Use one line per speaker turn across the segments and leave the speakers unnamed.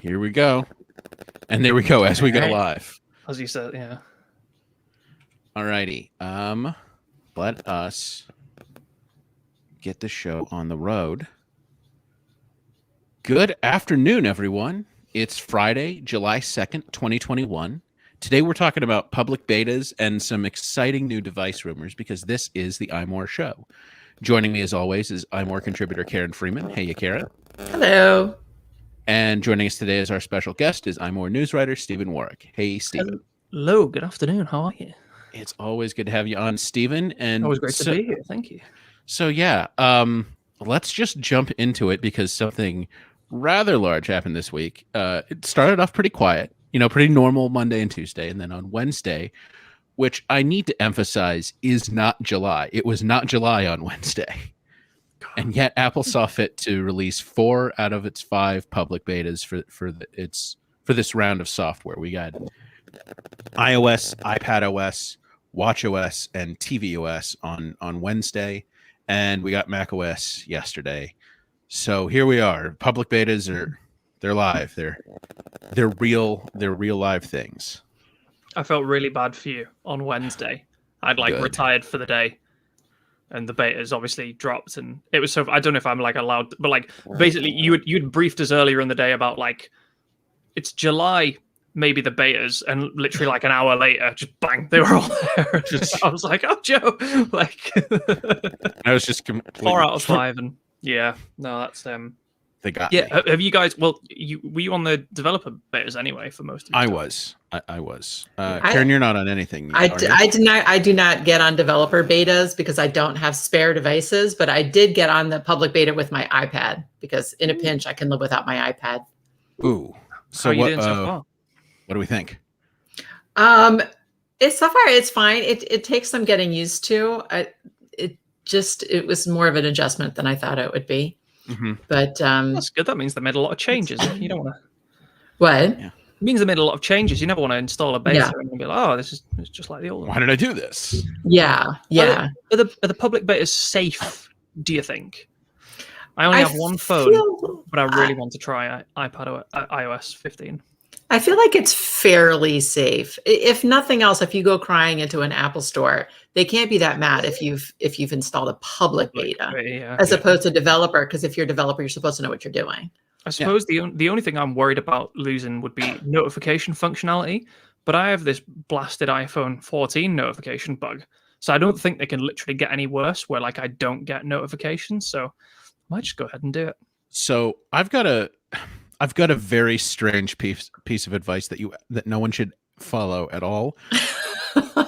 Here we go. And there we go as we go live.
As you said, yeah.
Alrighty. Let us get the show on the road. Good afternoon, everyone. It's Friday, July 2nd, 2021. Today we're talking about public betas and some exciting new device rumors because this is the iMore show. Joining me as always is iMore contributor Karen Freeman. Hey, Karen.
Hello.
And joining us today as our special guest is iMore news writer Stephen Warwick. Hey, Stephen.
Hello. Good afternoon. How are you?
It's always good to have you on, Stephen. And
always great to be here. Thank you.
So yeah, let's just jump into it because something rather large happened this week. It started off pretty quiet, pretty normal Monday and Tuesday, and then on Wednesday, which I need to emphasize is not July. It was not July on Wednesday. And yet Apple saw fit to release 4 out of its 5 public betas for this round of software. We got iOS, iPadOS, watchOS, and tvOS on Wednesday, and we got macOS yesterday. So here we are. Public betas they're live. They're real live things.
I felt really bad for you on Wednesday. I'd retired for the day. And the betas obviously dropped, and it was so. I don't know if I'm allowed, but basically, you'd briefed us earlier in the day about it's July, maybe the betas, and literally an hour later, just bang, they were all there. I was like, oh, Joe,
I was just
4 out of 5, and yeah, no, that's
They got
yeah.
me.
Have you guys? Well, were you on the developer betas anyway for most of it?
I was. Karen, you're not on anything yet,
I do not get on developer betas because I don't have spare devices, but I did get on the public beta with my iPad because in a pinch I can live without my iPad.
Ooh. So
how are you doing so far?
What do we think?
It's so far it's fine. It takes some getting used to. It was more of an adjustment than I thought it would be.
Mm-hmm.
But
that's good. That means they made a lot of changes. You don't want to.
What?
Yeah.
It means they made a lot of changes. You never want to install a beta and be like, "Oh, it's just like the old one."
Why did I do this?
Yeah.
Are the public betas safe? Do you think? I only have one phone, but I really want to try iPad or iOS 15.
I feel like it's fairly safe. If nothing else, if you go crying into an Apple store, they can't be that mad if you've installed a public beta as opposed to developer. Because if you're a developer, you're supposed to know what you're doing.
I suppose the only thing I'm worried about losing would be notification functionality. But I have this blasted iPhone 14 notification bug, so I don't think they can literally get any worse. Where I don't get notifications, so I might just go ahead and do it.
So I've got a very strange piece of advice that no one should follow at all.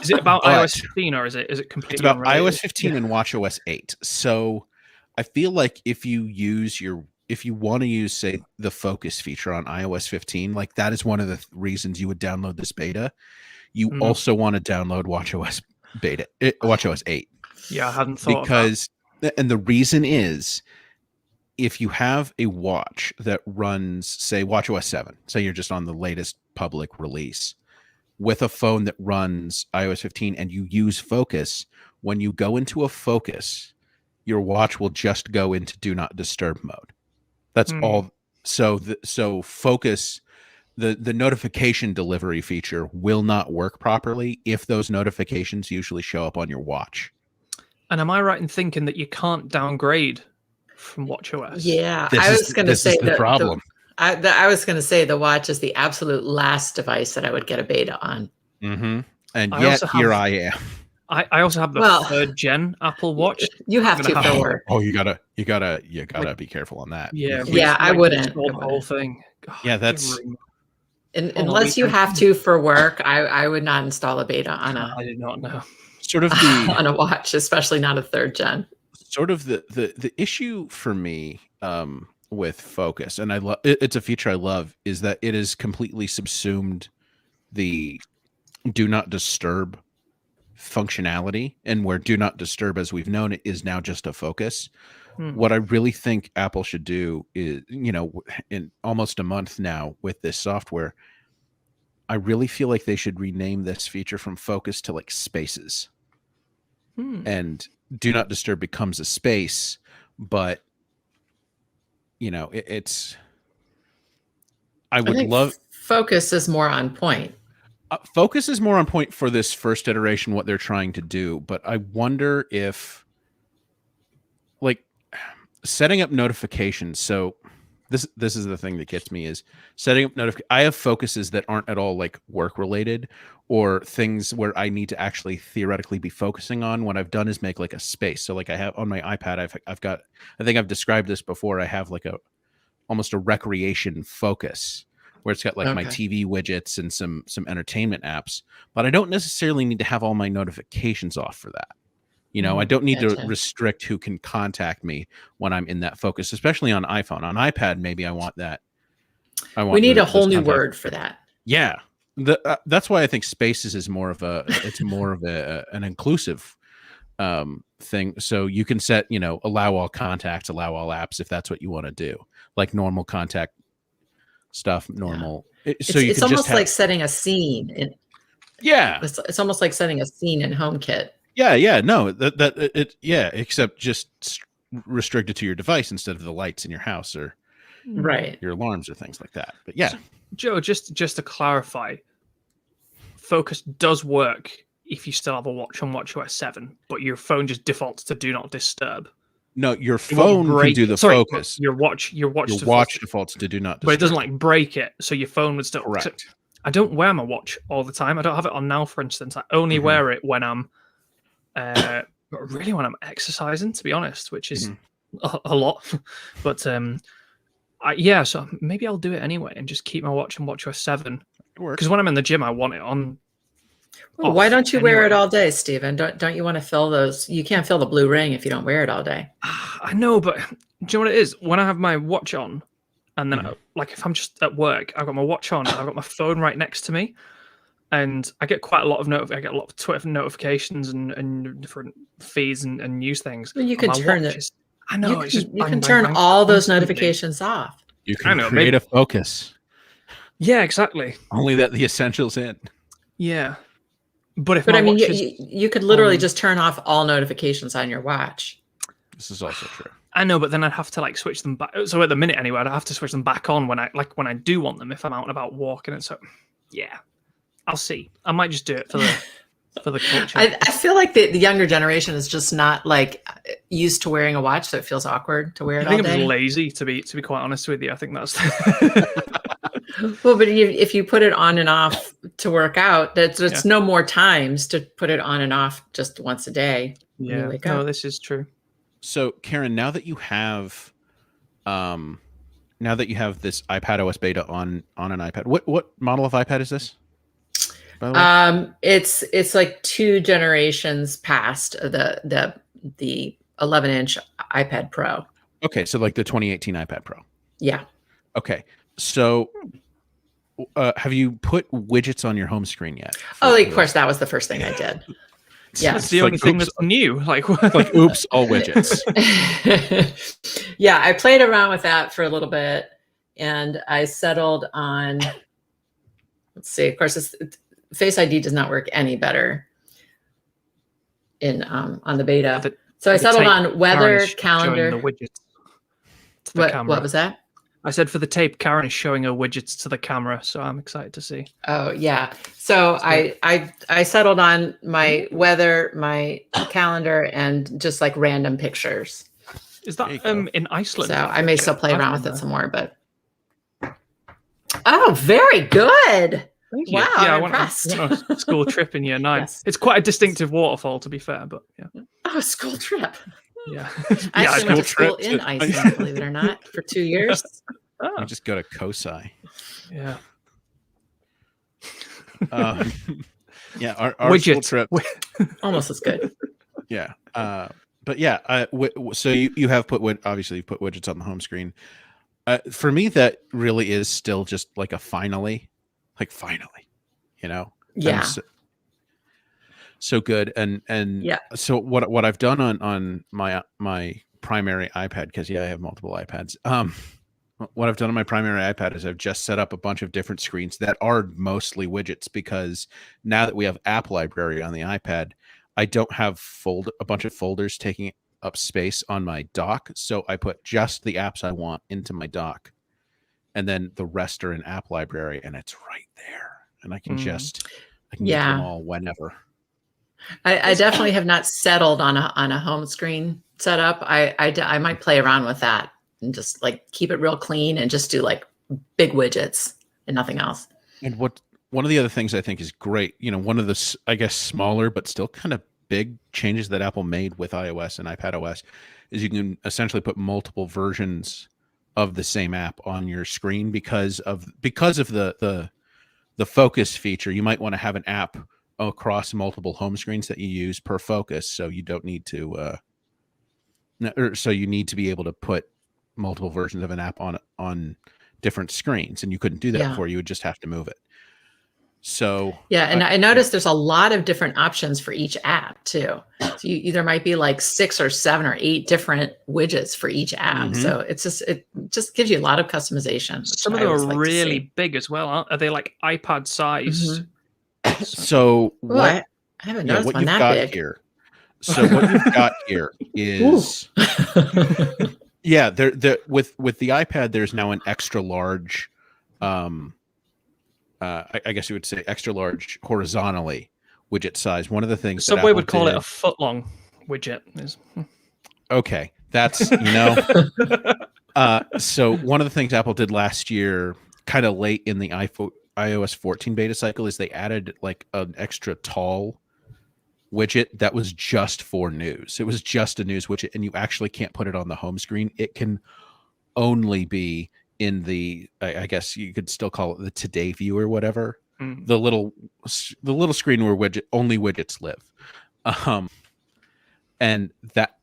Is it about iOS 15 or is it completely?
It's about
unrelated?
iOS 15 and watchOS 8. So I feel like if you want to use, say, the focus feature on iOS 15, that is one of the reasons you would download this beta. You also want to download watchOS 8.
Yeah, I hadn't thought
because, and the reason is, if you have a watch that runs, say, watchOS 7, say you're just on the latest public release, with a phone that runs iOS 15 and you use focus, when you go into a focus, your watch will just go into do not disturb mode. That's all. So focus, the notification delivery feature will not work properly if those notifications usually show up on your watch.
And am I right in thinking that you can't downgrade from watchOS?
Yeah, I was going to say
the problem.
I was going to say the watch is the absolute last device that I would get a beta on.
Mm-hmm. And yet here I am.
I also have the 3rd gen Apple Watch.
You have to for work.
Oh, you gotta be careful on that.
Yeah,
I wouldn't.
The whole thing. God,
yeah, that's.
Unless you have to for work, I would not install a beta on a.
I did not know.
Sort of
on a watch, especially not a 3rd gen.
Sort of the issue for me with focus, and it's a feature I love, is that it has completely subsumed the do not disturb functionality, and where do not disturb, as we've known it, is now just a focus. What I really think Apple should do is, in almost a month now with this software, I really feel like they should rename this feature from focus to spaces. And do not disturb becomes a space, but it's I would love
focus is more on point.
Focus is more on point for this first iteration, what they're trying to do. But I wonder if, like, setting up notifications. So this is the thing that gets me is setting up I have focuses that aren't at all like work related or things where I need to actually theoretically be focusing on. What I've done is make like a space. So like I have on my iPad, I've got, I think I've described this before. I have like almost a recreation focus where it's got like my TV widgets and some entertainment apps, but I don't necessarily need to have all my notifications off for that. You know, I don't need to restrict who can contact me when I'm in that focus, especially on iPhone. On iPad, maybe I want that.
We need a whole new word for that.
Yeah. That's why I think Spaces is more of an inclusive thing. So you can set, you know, allow all contacts, allow all apps if that's what you want to do. Like normal contact stuff, normal. Yeah. So
it's almost like setting a scene. It's almost like setting a scene in HomeKit.
Yeah, no, except just restricted to your device instead of the lights in your house or your alarms or things like that. But yeah,
so, Joe, just to clarify, Focus does work if you still have a watch on WatchOS 7, but your phone just defaults to Do Not Disturb.
No, your phone can do the focus.
Your watch
defaults to Do Not Disturb,
but it doesn't like break it, so your phone would still.
Correct.
So I don't wear my watch all the time. I don't have it on now, for instance. I only wear it when I'm. Really when I'm exercising, to be honest, which is a lot. But so maybe I'll do it anyway and just keep my watch on WatchOS 7. Because when I'm in the gym, I want it on.
Well, why don't you wear it all day, Stephen? Don't you want to fill those? You can't fill the blue ring if you don't wear it all day.
I know, but do you know what it is? When I have my watch on, and then like if I'm just at work, I've got my watch on, and I've got my phone right next to me. And I get quite a lot of I get a lot of Twitter notifications and different feeds and news things.
Well, you can turn it.
I know.
You can turn all those notifications off.
You can create a focus.
Yeah, exactly.
Only that the essentials in.
Yeah, but
I mean, you could literally just turn off all notifications on your watch.
This is also true.
I know, but then I'd have to like switch them back. So at the minute anyway, I'd have to switch them back on when I do want them if I'm out and about walking. And so, yeah. I'll see. I might just do it for the culture.
I feel like the younger generation is just not like used to wearing a watch, so it feels awkward to wear it all day. I think
I'm lazy, to be quite honest with you. I think that's.
Well, but if you put it on and off to work out, it's no more times to put it on and off just once a day.
Yeah. No, this is true.
So, Karen, now that you have this iPad OS beta on an iPad, what model of iPad is this?
It's like 2 generations past the 11-inch iPad Pro.
Okay, so like the 2018 iPad Pro.
Yeah.
Okay, so have you put widgets on your home screen yet?
Of course, that was the first thing I did. Yeah,
that's the only thing that's new. Like
oops, all widgets.
Yeah, I played around with that for a little bit, and I settled on. Let's see. Of course, Face ID does not work any better on the beta. So I settled on weather, calendar.
The widgets to
the camera. What was that?
I said for the tape, Karen is showing her widgets to the camera, so I'm excited to see.
Oh yeah. So I settled on my weather, my calendar, and just like random pictures.
Is that in Iceland?
So I may still play around with it some more, but oh, very good.
Thank you.
Wow,
yeah,
I'm impressed.
I went on a school trip in year 9. Yes. It's quite a distinctive waterfall, to be fair, but yeah.
Oh, a school trip.
Yeah.
I actually went to school in Iceland, believe it or not, for 2 years.
You just go to COSI.
Yeah.
Yeah, our school trip.
Almost as good.
Yeah. But yeah, so you have obviously you've put widgets on the home screen. For me, that really is still just like a finally, you know?
Yeah.
So good. And
yeah.
So what I've done on my primary iPad, because I have multiple iPads. What I've done on my primary iPad is I've just set up a bunch of different screens that are mostly widgets, because now that we have App Library on the iPad, I don't have a bunch of folders taking up space on my dock. So I put just the apps I want into my dock. and then the rest are in App Library, and it's right there, and I can get to them all whenever.
I definitely have not settled on a home screen setup. I might play around with that and just like keep it real clean and just do like big widgets and nothing else.
And one of the other things I think is great, one of the, I guess, smaller but still kind of big changes that Apple made with iOS and iPadOS is you can essentially put multiple versions of the same app on your screen because of the focus feature. You might want to have an app across multiple home screens that you use per focus, so you don't need to so you need to be able to put multiple versions of an app on different screens, and you couldn't do that before. You would just have to move it. So
and I noticed there's a lot of different options for each app too. So there might be like 6 or 7 or 8 different widgets for each app. So it just gives you a lot of customization.
Some of them are really big as well, aren't they? Are they like iPad sized?
So
I haven't noticed
what
one
you've
that
got
big.
here. So what you've got here is there with the iPad, there's now an extra large. I guess you would say extra large horizontally widget size. One of the things
Subway would call it a foot long widget.
Okay, that's so one of the things Apple did last year, kind of late in the iOS 14 beta cycle, is they added like an extra tall widget that was just for news. It was just a news widget, and you actually can't put it on the home screen. It can only be in the, I guess you could still call it the Today view or whatever, the little screen where only widgets live, and that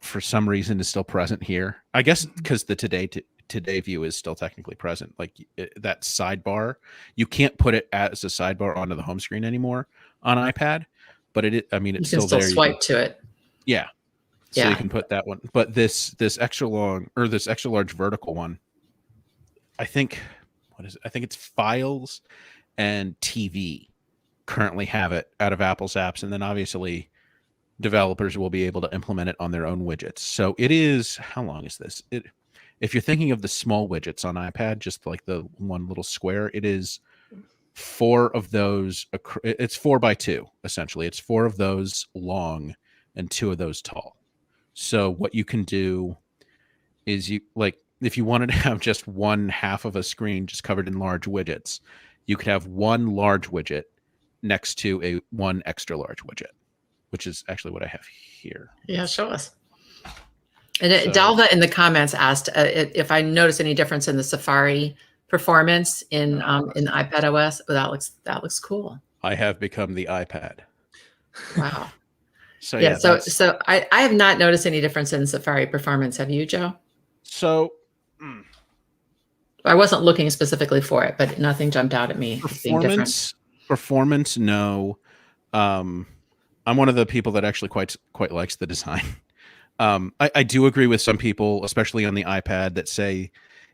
for some reason is still present here. I guess because the Today view is still technically present. Like that sidebar, you can't put it as a sidebar onto the home screen anymore on iPad, but it's still there.
Swipe to it.
So you can put that one. But this extra long, or this extra large vertical one, I think it's Files and TV currently have it out of Apple's apps, and then obviously developers will be able to implement it on their own widgets. So it is, how long is this? If you're thinking of the small widgets on iPad, just like the one little square, it is 4 of those. It's 4 by 2 essentially. It's 4 of those long and 2 of those tall. So what you can do is if you wanted to have just one half of a screen just covered in large widgets, you could have one large widget next to one extra large widget, which is actually what I have here.
Yeah, show us. And Dalva in the comments asked if I notice any difference in the Safari performance in iPadOS. Oh, that looks cool.
I have become the iPad.
Wow.
So
I have not noticed any difference in Safari performance. Have you, Joe?
So
I wasn't looking specifically for it, but nothing jumped out at me.
Performance, no. I'm one of the people that actually quite likes the design. I do agree with some people, especially on the iPad, that say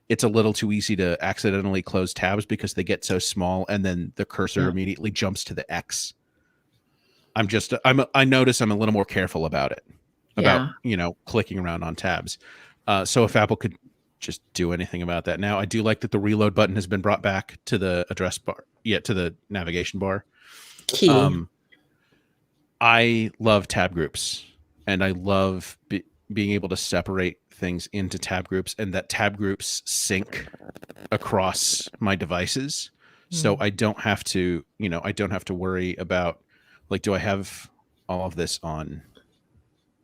it's a little too easy to accidentally close tabs because they get so small, and then the cursor immediately jumps to the X. I notice I'm a little more careful about it, about clicking around on tabs. So if Apple could just do anything about that. Now, I do like that the reload button has been brought back to the address bar, to the navigation bar.
Key.
I love tab groups, and I love being able to separate things into tab groups, and that tab groups sync across my devices. So I don't have to, worry about, like, do I have all of this on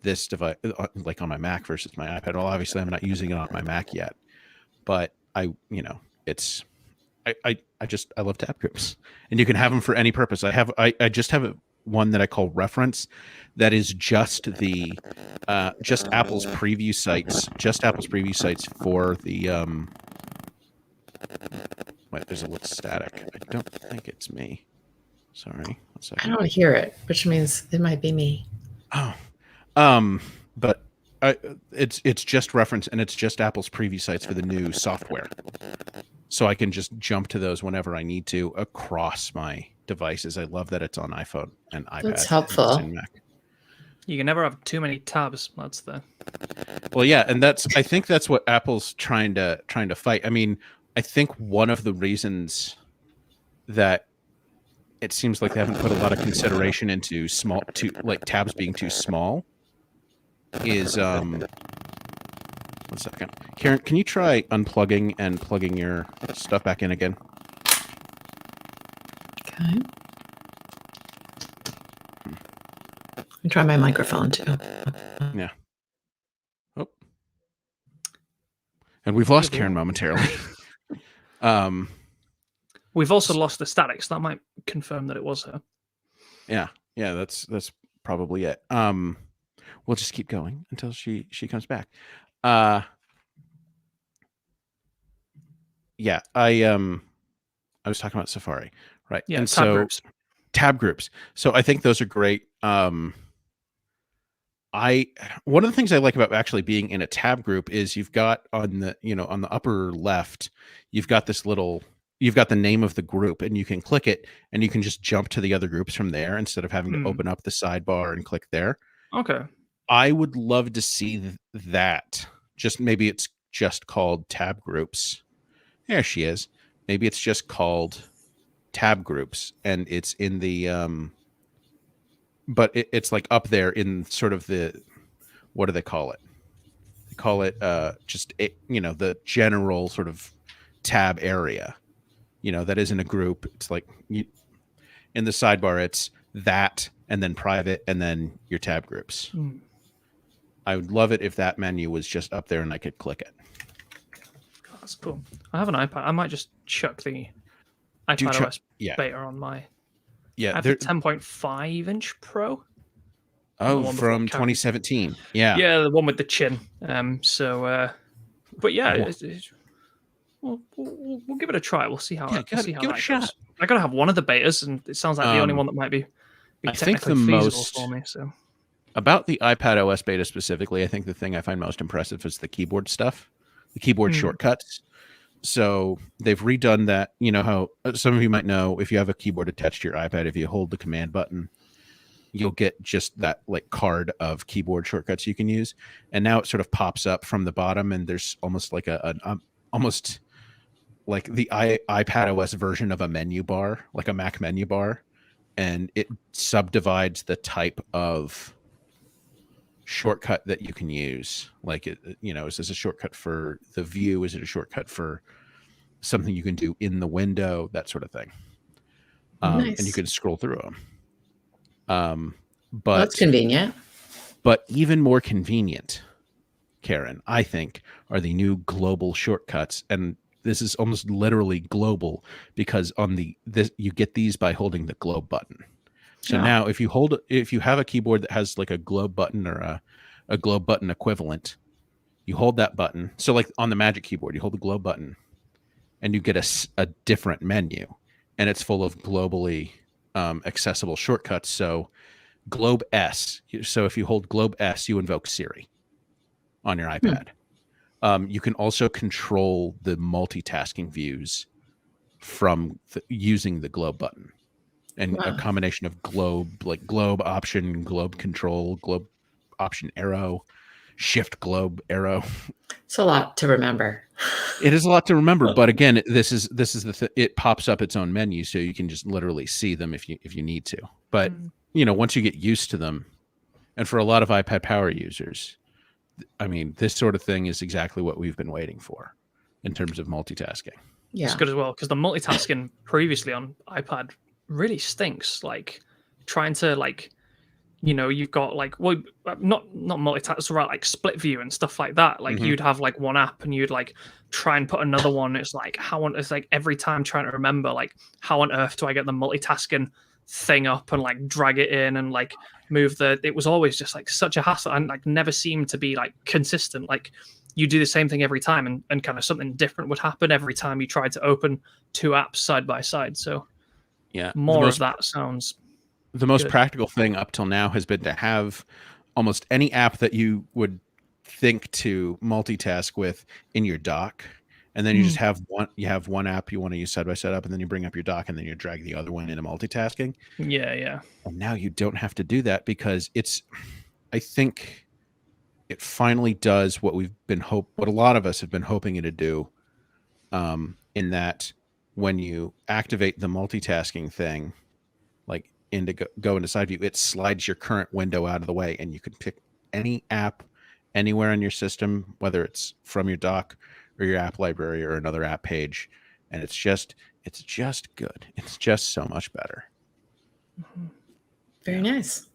this device, like on my Mac versus my iPad? Well, obviously I'm not using it on my Mac yet, but I love tab groups, and you can have them for any purpose. I just have one that I call reference, that is just just Apple's preview sites, for the wait, there's a little static. I don't think it's me. Sorry. 1 second.
I don't hear it, which means it might be me.
Oh. But it's just reference, and it's just Apple's preview sites for the new software. So I can just jump to those whenever I need to across my devices. I love that it's on iPhone and iPad.
That's helpful.
And Mac.
You can never have too many tabs. That's the.
Well, yeah, and I think that's what Apple's trying to fight. I mean, I think one of the reasons that it seems like they haven't put a lot of consideration into tabs being too small is 1 second. Karen, can you try unplugging and plugging your stuff back in again?
Okay. I try my microphone too.
Yeah. Oh. And we've lost Karen momentarily.
We've also lost the static, so that might confirm that it was her.
Yeah, that's probably it. We'll just keep going until she comes back. Yeah, I was talking about Safari, right?
Yeah,
and
tab groups.
Tab groups. So I think those are great. One of the things I like about actually being in a tab group is you've got on the upper left, you've got the name of the group, and you can click it and you can just jump to the other groups from there instead of having to open up the sidebar and click there.
Okay.
I would love to see that. Just maybe it's just called tab groups. There she is. Maybe it's just called tab groups and it's in the but it's like up there in sort of what do they call it? They call it the general sort of tab area. That isn't a group. It's like in the sidebar, it's that and then private and then your tab groups. I would love it if that menu was just up there and I could click it.
That's cool. I have an iPad. I might just chuck the iPad OS beta on my.
Yeah,
I have the 10.5 inch Pro.
Oh, from 2017. Yeah.
Yeah, the one with the chin. But yeah, we'll give it a try. We'll see how that goes. A shot. I gotta have one of the betas, and it sounds like the only one that might be technically feasible for me. So
about the iPad OS beta specifically, I think the thing I find most impressive is the keyboard stuff, the keyboard shortcuts. So they've redone that. You know how some of you might know, if you have a keyboard attached to your iPad, if you hold the command button, you'll get just that like card of keyboard shortcuts you can use. And now it sort of pops up from the bottom, and there's almost like almost like the iPad OS version of a menu bar, like a Mac menu bar, and it subdivides the type of shortcut that you can use. Like is this a shortcut for the view? Is it a shortcut for something you can do in the window? That sort of thing. Nice. And you can scroll through them. But
that's convenient.
But even more convenient, Karen, I think, are the new global shortcuts. And this is almost literally global because you get these by holding the globe button. So now if you have a keyboard that has like a globe button or a globe button equivalent, you hold that button. So like on the Magic Keyboard, you hold the globe button and you get a different menu, and it's full of globally accessible shortcuts. So Globe S. So if you hold Globe S, you invoke Siri on your iPad. You can also control the multitasking views from using the globe button, and a combination of globe, like globe option, globe control, globe option arrow, shift globe arrow.
It's a lot to remember.
It is a lot to remember, but again, this is it pops up its own menu, so you can just literally see them if you need to. But once you get used to them, and for a lot of iPad Power users, I mean, this sort of thing is exactly what we've been waiting for in terms of multitasking.
Yeah, it's good as well because the multitasking previously on iPad really stinks. Like trying to you've got like not multitask, right? Like split view and stuff like that. Like you'd have like one app and you'd like try and put another one. It's like it's like every time trying to remember like how on earth do I get the multitasking thing up and like drag it in and like move it was always just like such a hassle and like never seemed to be like consistent. Like you do the same thing every time and kind of something different would happen every time you tried to open two apps side by side. So
yeah,
more of that sounds
the most
good.
Practical thing up till now has been to have almost any app that you would think to multitask with in your dock. And then you just have one app you want to use side by side up, and then you bring up your dock, and then you drag the other one into multitasking.
Yeah.
And now you don't have to do that because I think it finally does what a lot of us have been hoping it to do, in that when you activate the multitasking thing, like go into side view, it slides your current window out of the way, and you can pick any app anywhere on your system, whether it's from your dock or your app library or another app page. And it's just good. It's just so much better.
Very nice.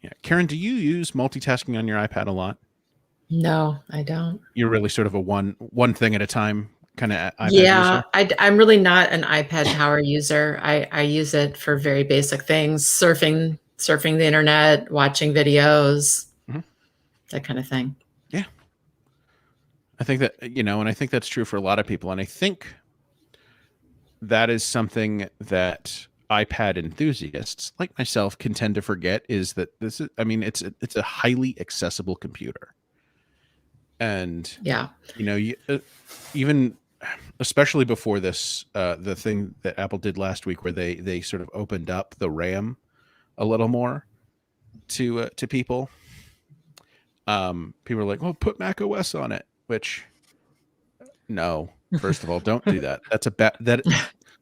Yeah. Karen, do you use multitasking on your iPad a lot?
No, I don't.
You're really sort of a one thing at a time kind of iPad
Yeah,
user?
I'm really not an iPad power user. I use it for very basic things, surfing the internet, watching videos, that kind of thing.
Yeah. I think that, and I think that's true for a lot of people. And I think that is something that iPad enthusiasts like myself can tend to forget, is that it's a highly accessible computer. And
yeah,
even especially before this, the thing that Apple did last week, where they sort of opened up the RAM a little more to people. People are like, "Well, put Mac OS on it," which, no, first of all, don't do that.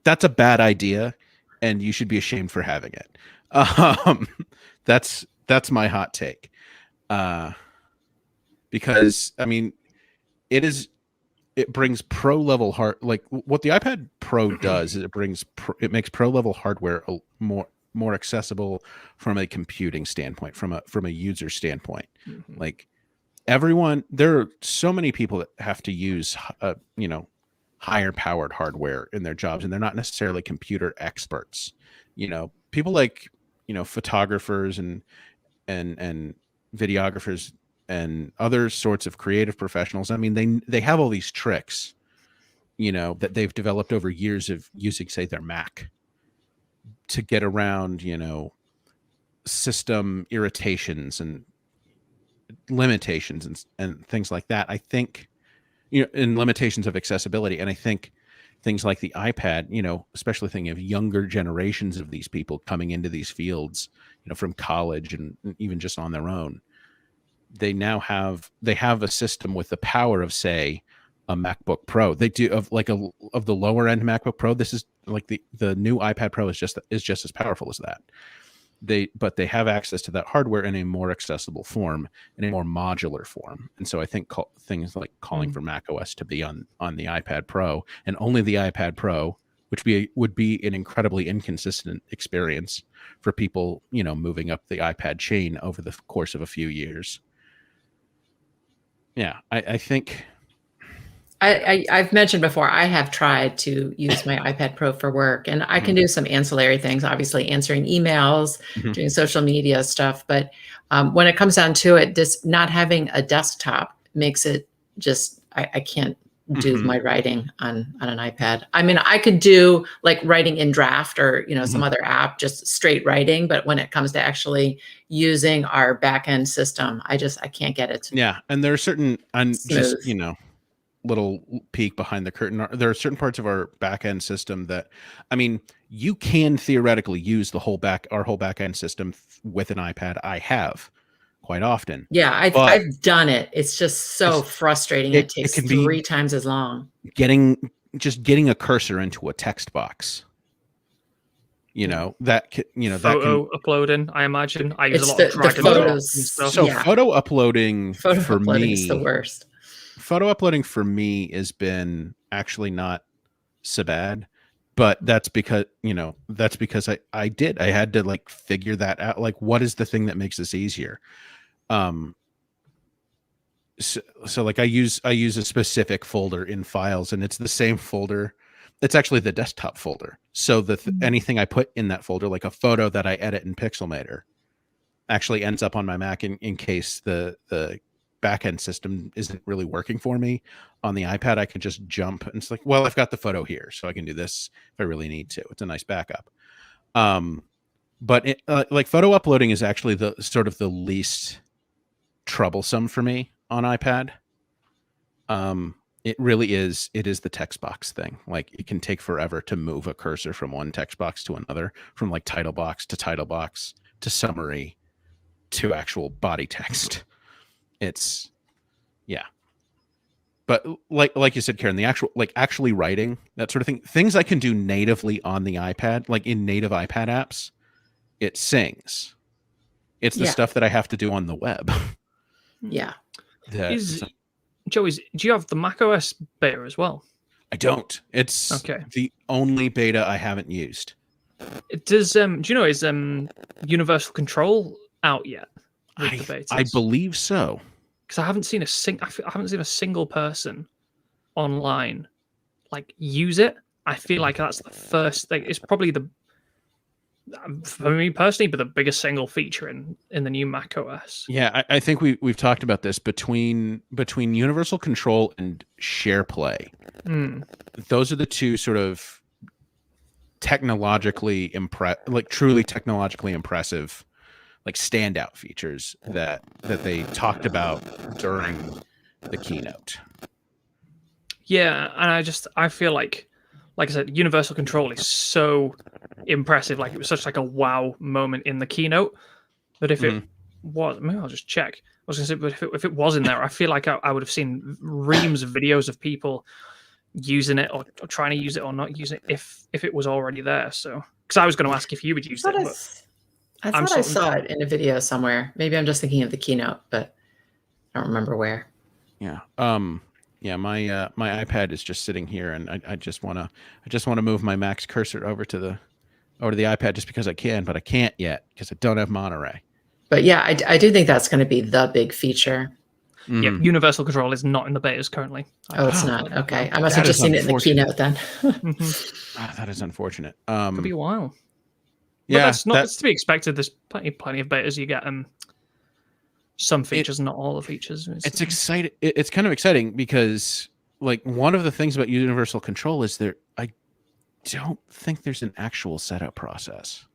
That's a bad idea, and you should be ashamed for having it. That's my hot take. Because it brings pro level like what the iPad Pro does is it makes pro level hardware more accessible from a computing standpoint, from a user standpoint. Like there are so many people that have to use higher powered hardware in their jobs, and they're not necessarily computer experts. People like photographers and videographers and other sorts of creative professionals. They have all these tricks, that they've developed over years of using, say, their Mac to get around, system irritations and limitations and things like that. I think, and limitations of accessibility. And I think things like the iPad, especially thinking of younger generations of these people coming into these fields, from college and even just on their own, they have a system with the power of, say, a MacBook Pro. They do of the lower end MacBook Pro. This is like the new iPad Pro is just as powerful as that. But they have access to that hardware in a more accessible form, in a more modular form. And so I think things like calling for Mac OS to be on the iPad Pro, and only the iPad Pro, which would be an incredibly inconsistent experience for people, moving up the iPad chain over the course of a few years. Yeah, I think
I've mentioned before, I have tried to use my iPad Pro for work, and I can do some ancillary things, obviously answering emails, doing social media stuff. But when it comes down to it, just not having a desktop makes it just, I can't do my writing on an iPad. I could do like writing in Draft or, some other app, just straight writing. But when it comes to actually using our backend system, I can't get it to.
Yeah. And there are certain, just, little peek behind the curtain. There are certain parts of our backend system that, you can theoretically use our whole backend system with an iPad. I have quite often.
Yeah, I've done it. It's just so frustrating. It takes 3 times as long. Getting
a cursor into a text box.
Photo uploading, I imagine. I use a lot of drag and drop and stuff.
So photo uploading for me
is the worst.
Photo uploading for me has been actually not so bad, but that's because I had to like figure that out. Like, what is the thing that makes this easier? So like I use a specific folder in files, and it's the same folder. It's actually the desktop folder. So anything I put in that folder, like a photo that I edit in Pixelmator, actually ends up on my Mac in case the backend system isn't really working for me. On the iPad, I can just jump, and it's like, well, I've got the photo here, so I can do this if I really need to. It's a nice backup. But like photo uploading is actually the sort of the least troublesome for me on iPad. It really is. It is the text box thing. Like, it can take forever to move a cursor from one text box to another, from like title box to summary to actual body text. It's, yeah. but like you said, Karen, the actual actually writing, that sort of thing, things I can do natively on the iPad, like in native iPad apps, it sings. It's the stuff that I have to do on the web.
Yeah.
Do you have the macOS beta as well?
I don't. It's the only beta I haven't used.
Do you know, is Universal Control out yet with the betas?
I believe so.
Because I haven't seen a single person online like use it. I feel like that's the first thing. It's probably for me personally, but the biggest single feature in the new Mac OS.
Yeah, I think we've talked about this between Universal Control and SharePlay. Those are the two sort of truly technologically impressive, like standout features that they talked about during the keynote.
Yeah, and I feel like I said, Universal Control is so impressive. Like, it was such like a wow moment in the keynote. But if it was, maybe I'll just check. I was going to say, but if it was in there, I feel like I would have seen reams of videos of people using it or trying to use it or not using it if it was already there. So, because I was going to ask if you would use it.
I thought I saw it in a video somewhere. Maybe I'm just thinking of the keynote, but I don't remember where.
Yeah. Yeah, my iPad is just sitting here, and I just want to move my Mac's cursor over to the iPad just because I can, but I can't yet because I don't have Monterey.
But yeah, I do think that's going to be the big feature.
Yeah, Universal Control is not in the betas currently.
Oh, it's not. Okay, I must have just seen it in the keynote then.
That is unfortunate.
Could be a while.
Yeah,
but that's to be expected. There's plenty of betas. You get some features, not all the features.
It's exciting. It's kind of exciting because, like, one of the things about Universal Control is I don't think there's an actual setup process.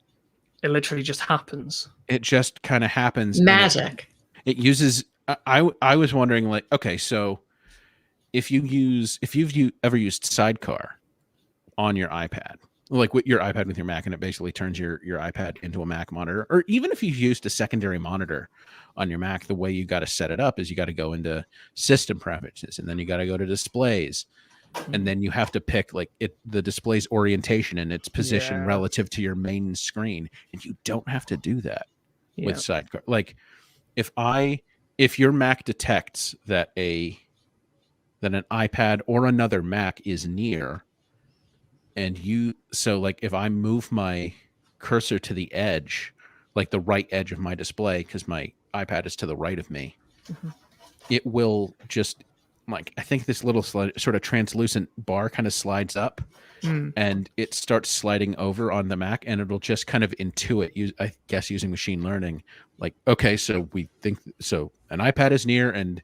It literally just happens.
It just kind of happens.
Magic.
It uses. I was wondering, like, okay, so if you've ever used Sidecar on your iPad, like with your iPad with your Mac, and it basically turns your iPad into a Mac monitor, or even if you've used a secondary monitor on your Mac, the way you got to set it up is you got to go into system preferences, and then you got to go to displays, and then you have to pick the display's orientation and its position relative to your main screen, and you don't have to do that with Sidecar. Like, if your Mac detects that an iPad or another Mac is near, and if I move my cursor to the edge, like the right edge of my display, because my iPad is to the right of me, it will just, like, I think this little sort of translucent bar kind of slides up, and it starts sliding over on the Mac, and it'll just kind of intuit, I guess using machine learning, like, okay, so we think so an iPad is near, and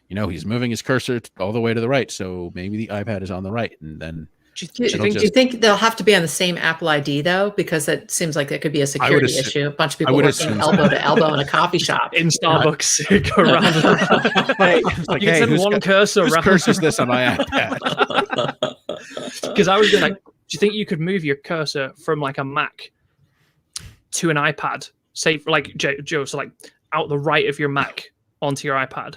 he's moving his cursor all the way to the right, so maybe the iPad is on the right, and then.
Do you think they'll have to be on the same Apple ID though? Because it seems like that could be a security issue. A bunch of people working elbow to elbow in a coffee shop
in Starbucks. Go around. You can send one cursor around.
Whose cursor's this on my iPad?
Because I was like, do you think you could move your cursor from like a Mac to an iPad? Say, like Joe, so like out the right of your Mac onto your iPad,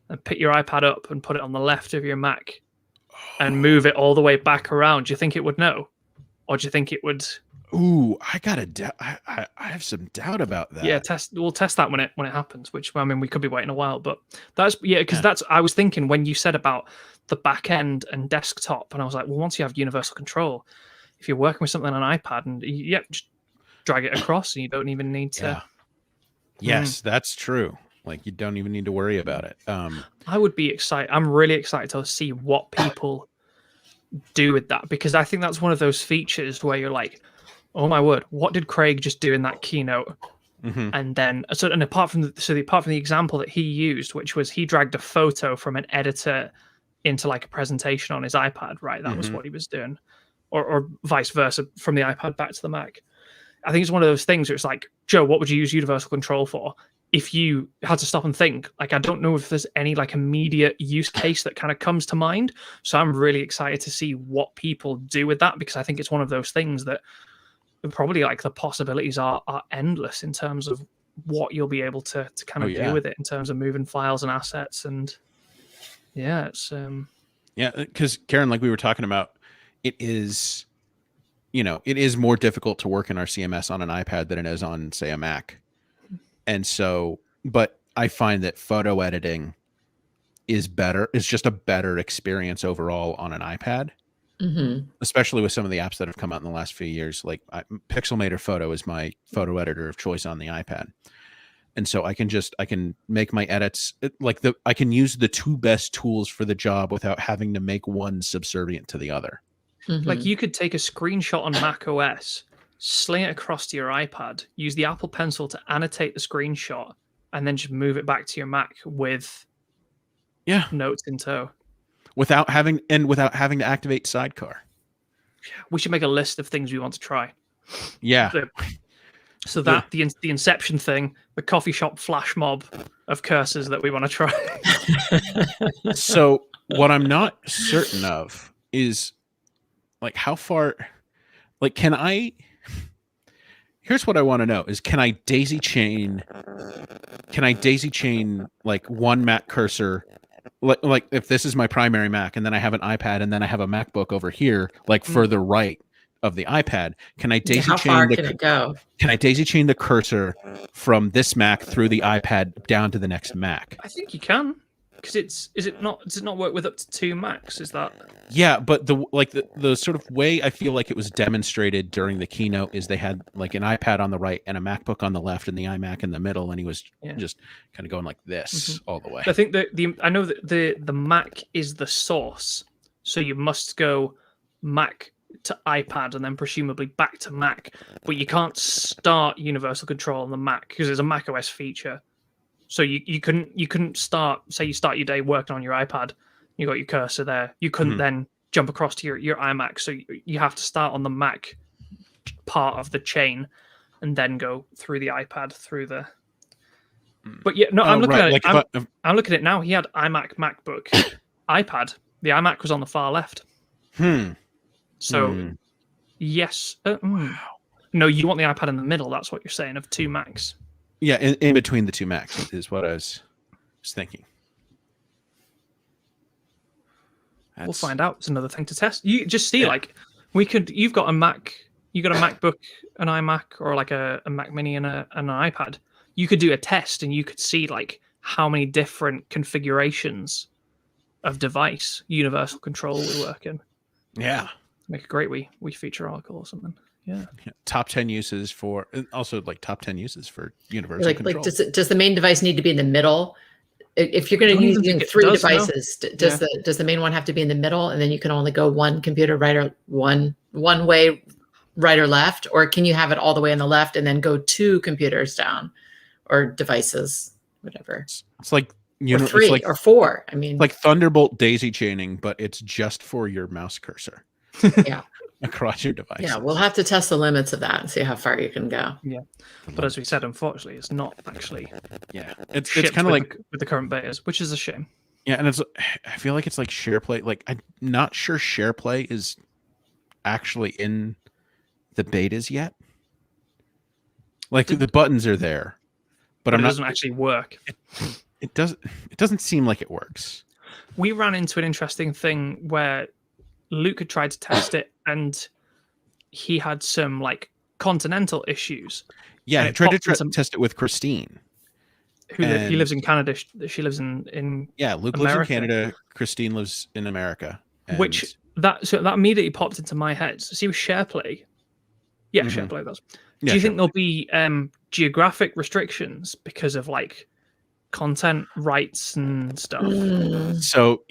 and pick your iPad up and put it on the left of your Mac. And move it all the way back around. Do you think it would know, or do you think it would?
Ooh, I have some doubt about that.
Yeah, we'll test that when it happens. Which, I mean, we could be waiting a while, but that's because I was thinking when you said about the back end and desktop, and I was like, well, once you have Universal Control, if you're working with something on an iPad, and just drag it across, and you don't even need to.
Yeah. Yes, that's true. Like, you don't even need to worry about it.
I would be excited. I'm really excited to see what people do with that, because I think that's one of those features where you're like, oh my word, what did Craig just do in that keynote? And then, apart from the example that he used, which was he dragged a photo from an editor into like a presentation on his iPad, right? That was what he was doing, or vice versa, from the iPad back to the Mac. I think it's one of those things where it's like, Joe, what would you use Universal Control for? If you had to stop and think, like, I don't know if there's any like immediate use case that kind of comes to mind. So I'm really excited to see what people do with that, because I think it's one of those things that probably, like, the possibilities are endless in terms of what you'll be able to kind of do with it in terms of moving files and assets. And Yeah, it's
yeah, because Karen, like we were talking about, it is, it is more difficult to work in our CMS on an iPad than it is on, say, a Mac. And so, but I find that photo editing is just a better experience overall on an iPad. Especially with some of the apps that have come out in the last few years. Like Pixelmator Photo is my photo editor of choice on the iPad. And so I can make my edits I can use the two best tools for the job without having to make one subservient to the other.
Like you could take a screenshot on Mac OS, sling it across to your iPad, use the Apple Pencil to annotate the screenshot, and then just move it back to your Mac with notes in tow.
Without having to activate Sidecar.
We should make a list of things we want to try.
Yeah.
So that the Inception thing, the coffee shop flash mob of cursors that we want to try.
So what I'm not certain of is like how far, like here's what I want to know is can I daisy chain like one Mac cursor, like if this is my primary Mac and then I have an iPad and then I have a MacBook over here, like further right of the iPad, can I daisy
how
chain
far can it go?
Can I daisy chain the cursor from this Mac through the iPad down to the next Mac?
I think you can, because does it not work with up to 2 Macs? Is that?
Yeah, but the sort of way I feel like it was demonstrated during the keynote is they had like an iPad on the right and a MacBook on the left and the iMac in the middle, and he was just kind of going like this all the way.
I think I know that the Mac is the source, so you must go Mac to iPad and then presumably back to Mac, but you can't start universal control on the Mac because there's a Mac OS feature. So you couldn't start, say you start your day working on your iPad, you got your cursor there. You couldn't then jump across to your iMac. So you have to start on the Mac part of the chain and then go through the iPad through the. But yeah, no, I'm looking at it. I'm looking at it now. He had iMac, MacBook, iPad. The iMac was on the far left. So yes, no, you want the iPad in the middle. That's what you're saying of 2 Macs.
Yeah, in between the 2 Macs is what I was thinking.
We'll find out. It's another thing to test. You just see, like, you've got a Mac, you got a MacBook, an iMac, or like a Mac Mini and an iPad. You could do a test and you could see like how many different configurations of device universal control would work in.
Yeah.
Make a great we feature article or something. Yeah.
Top 10 uses for universal control.
Like does the main device need to be in the middle? If you're going to use 3 devices, does the main one have to be in the middle, and then you can only go one computer right or one way, right or left, or can you have it all the way on the left and then go 2 computers down, or devices, whatever?
It's like
or 3 or 4. I mean,
like Thunderbolt daisy chaining, but it's just for your mouse cursor.
Yeah.
Across your device.
Yeah, we'll have to test the limits of that and see how far you can go.
Yeah, but as we said, unfortunately, it's not actually.
Yeah, it's kind of like
with the current betas, which is a shame.
Yeah, and I feel like it's like SharePlay. Like I'm not sure SharePlay is actually in the betas yet. Like the buttons are there, but it
doesn't actually work.
It doesn't seem like it works.
We ran into an interesting thing where Luke had tried to test it, and he had some like continental issues.
Yeah, he tried to test it with Christine,
he lives in Canada. She lives in
Luke
America.
lives in Canada. Christine lives in America.
Which that immediately popped into my head. So see with SharePlay, SharePlay does. Do you think there'll be geographic restrictions because of like content rights and stuff?
So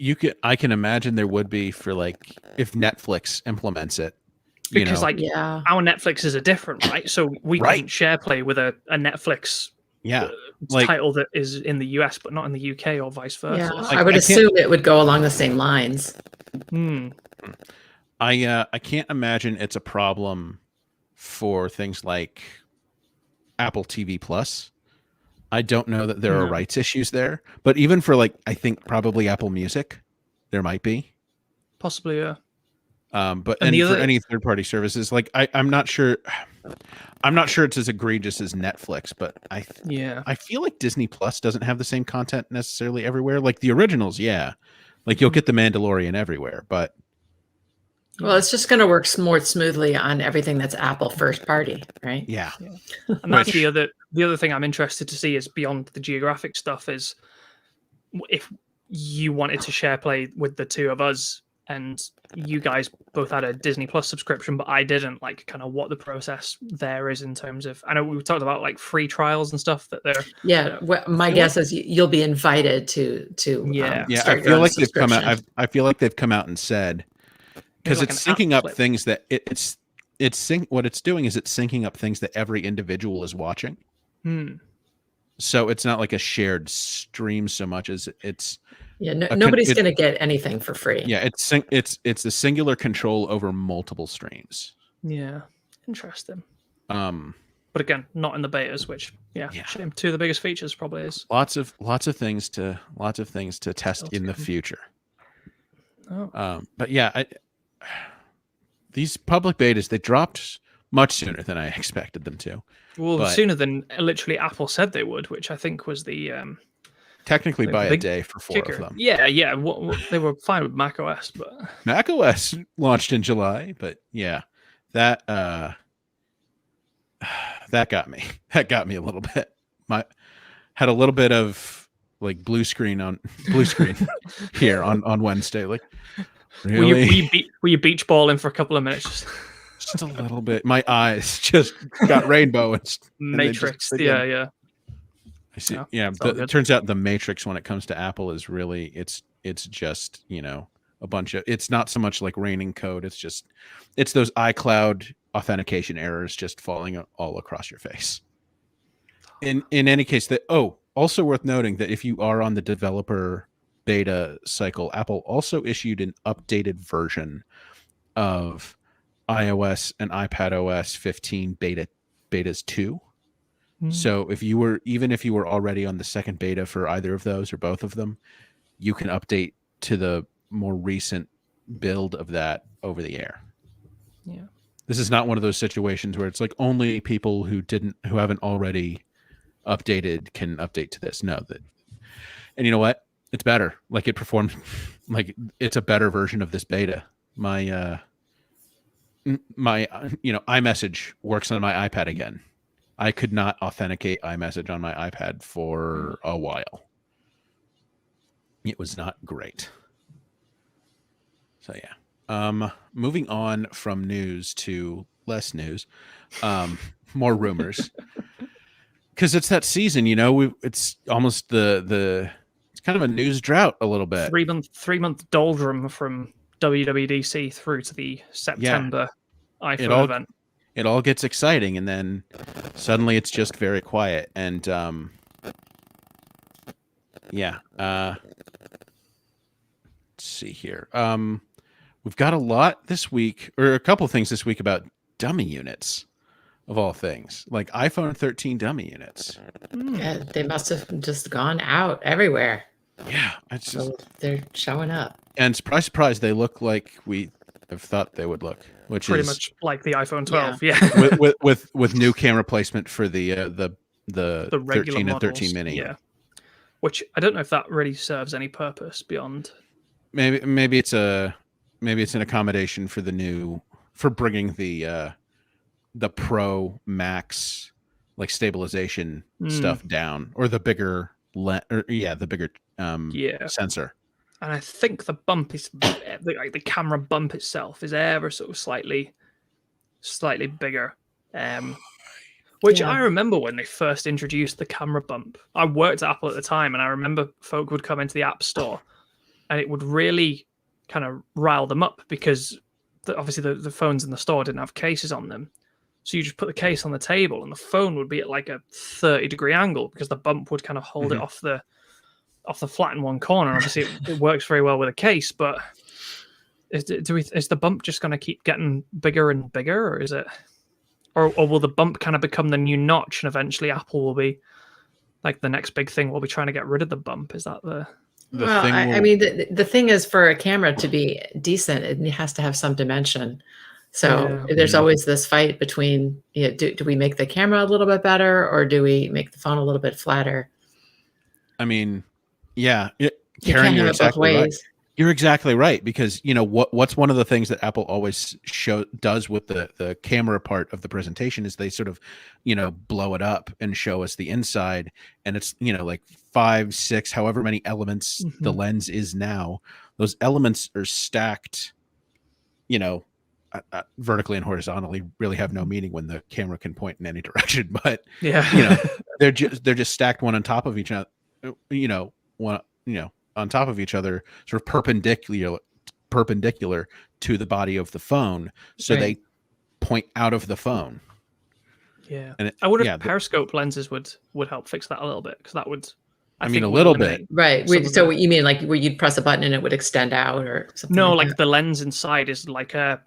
I can imagine there would be for like if Netflix implements it,
because our Netflixes are different, right? So we can SharePlay with a Netflix title that is in the US but not in the UK, or vice versa.
Yeah, I would assume it would go along the same lines.
I can't imagine it's a problem for things like Apple TV Plus. I don't know that there are rights issues there, but even for like, I think probably Apple Music, there might be.
Possibly, yeah.
But for any third-party services, like I'm not sure. I'm not sure it's as egregious as Netflix, but I feel like Disney Plus doesn't have the same content necessarily everywhere. Like the originals, yeah, Like you'll get the Mandalorian everywhere, but
well, it's just going to work more smoothly on everything that's Apple first party, right?
Yeah.
And that's the other thing I'm interested to see is beyond the geographic stuff is if you wanted to SharePlay with the two of us and you guys both had a Disney Plus subscription, but I didn't, like kind of what the process there is in terms of, I know we've talked about like free trials and stuff that they're.
Yeah. Well, my guess is you'll be invited to
I feel like they've come out. I feel like they've come out and said, because
like
it's syncing up things that what it's doing is it's syncing up things that every individual is watching. So it's not like a shared stream so much as it's.
Yeah, nobody's going to get anything for free.
Yeah, it's the singular control over multiple streams.
Yeah, interesting. But again, not in the betas, which shame. Two of the biggest features probably is
lots of things to test in the future. But yeah, these public betas, they dropped much sooner than I expected them to.
Well, sooner than literally Apple said they would, which I think was the
technically by a day for 4 of them.
Yeah. They were fine with macOS, but
macOS launched in July. But yeah, that got me. That got me a little bit. Had a little bit of like blue screen here on Wednesday. Like, really?
Were you beach balling for a couple of minutes?
Just a little bit. My eyes just got rainbow and
Matrix. Yeah.
I see. Yeah, it turns out the Matrix when it comes to Apple is really it's just a bunch of, it's not so much like raining code. It's those iCloud authentication errors just falling all across your face. In any case, also worth noting that if you are on the developer beta cycle, Apple also issued an updated version of iOS and iPadOS 15 betas 2. So if you were already on the second beta for either of those or both of them, you can update to the more recent build of that over the air.
Yeah.
This is not one of those situations where it's like only people who haven't already updated can update to this. No, and you know what? It's better. Like it performed like it's a better version of this beta. My iMessage works on my iPad again. I could not authenticate iMessage on my iPad for a while. It was not great. So yeah. Moving on from news to less news, more rumors. Because it's that season, it's almost it's kind of a news drought a little bit.
3-month doldrum from WWDC through to the September iPhone event.
It all gets exciting, and then suddenly it's just very quiet. And let's see here. We've got a lot this week, or a couple things this week about dummy units, of all things, like iPhone 13 dummy units.
Yeah, they must have just gone out everywhere.
Yeah,
they're showing up.
And surprise, they look like we have thought they would look, which
pretty
is
much like the iPhone 12. Yeah.
with new camera placement for the 13 and 13 mini.
Yeah. Which I don't know if that really serves any purpose beyond.
Maybe it's an accommodation for bringing the Pro Max like stabilization stuff down, or the bigger sensor.
And I think the bump is like the camera bump itself is ever so slightly bigger. Which I remember when they first introduced the camera bump. I worked at Apple at the time, and I remember folk would come into the App Store, and it would really kind of rile them up because obviously the phones in the store didn't have cases on them. So you just put the case on the table, and the phone would be at like a 30-degree angle because the bump would kind of hold it off the flat in one corner. Obviously, it works very well with a case, but is the bump just going to keep getting bigger and bigger, or is it, or will the bump kind of become the new notch, and eventually Apple will be like the next big thing? We'll be trying to get rid of the bump. Is that the
thing? I mean, the thing is, for a camera to be decent, it has to have some dimension. So there's always this fight between, do we make the camera a little bit better, or do we make the phone a little bit flatter?
I mean, yeah,
Karen, you're exactly right.
You're exactly right, because what's one of the things that Apple always does with the camera part of the presentation is they sort of blow it up and show us the inside, and it's like 5, 6, however many elements the lens is now. Those elements are stacked, vertically and horizontally, really have no meaning when the camera can point in any direction, but they're just stacked one on top of each other, on top of each other, sort of perpendicular to the body of the phone, so they point out of the phone.
Yeah, and I wonder if periscope lenses would help fix that a little bit, because that would, I think,
a little bit,
right? So what you mean, like where you'd press a button and it would extend out or something?
No, like the lens inside is like a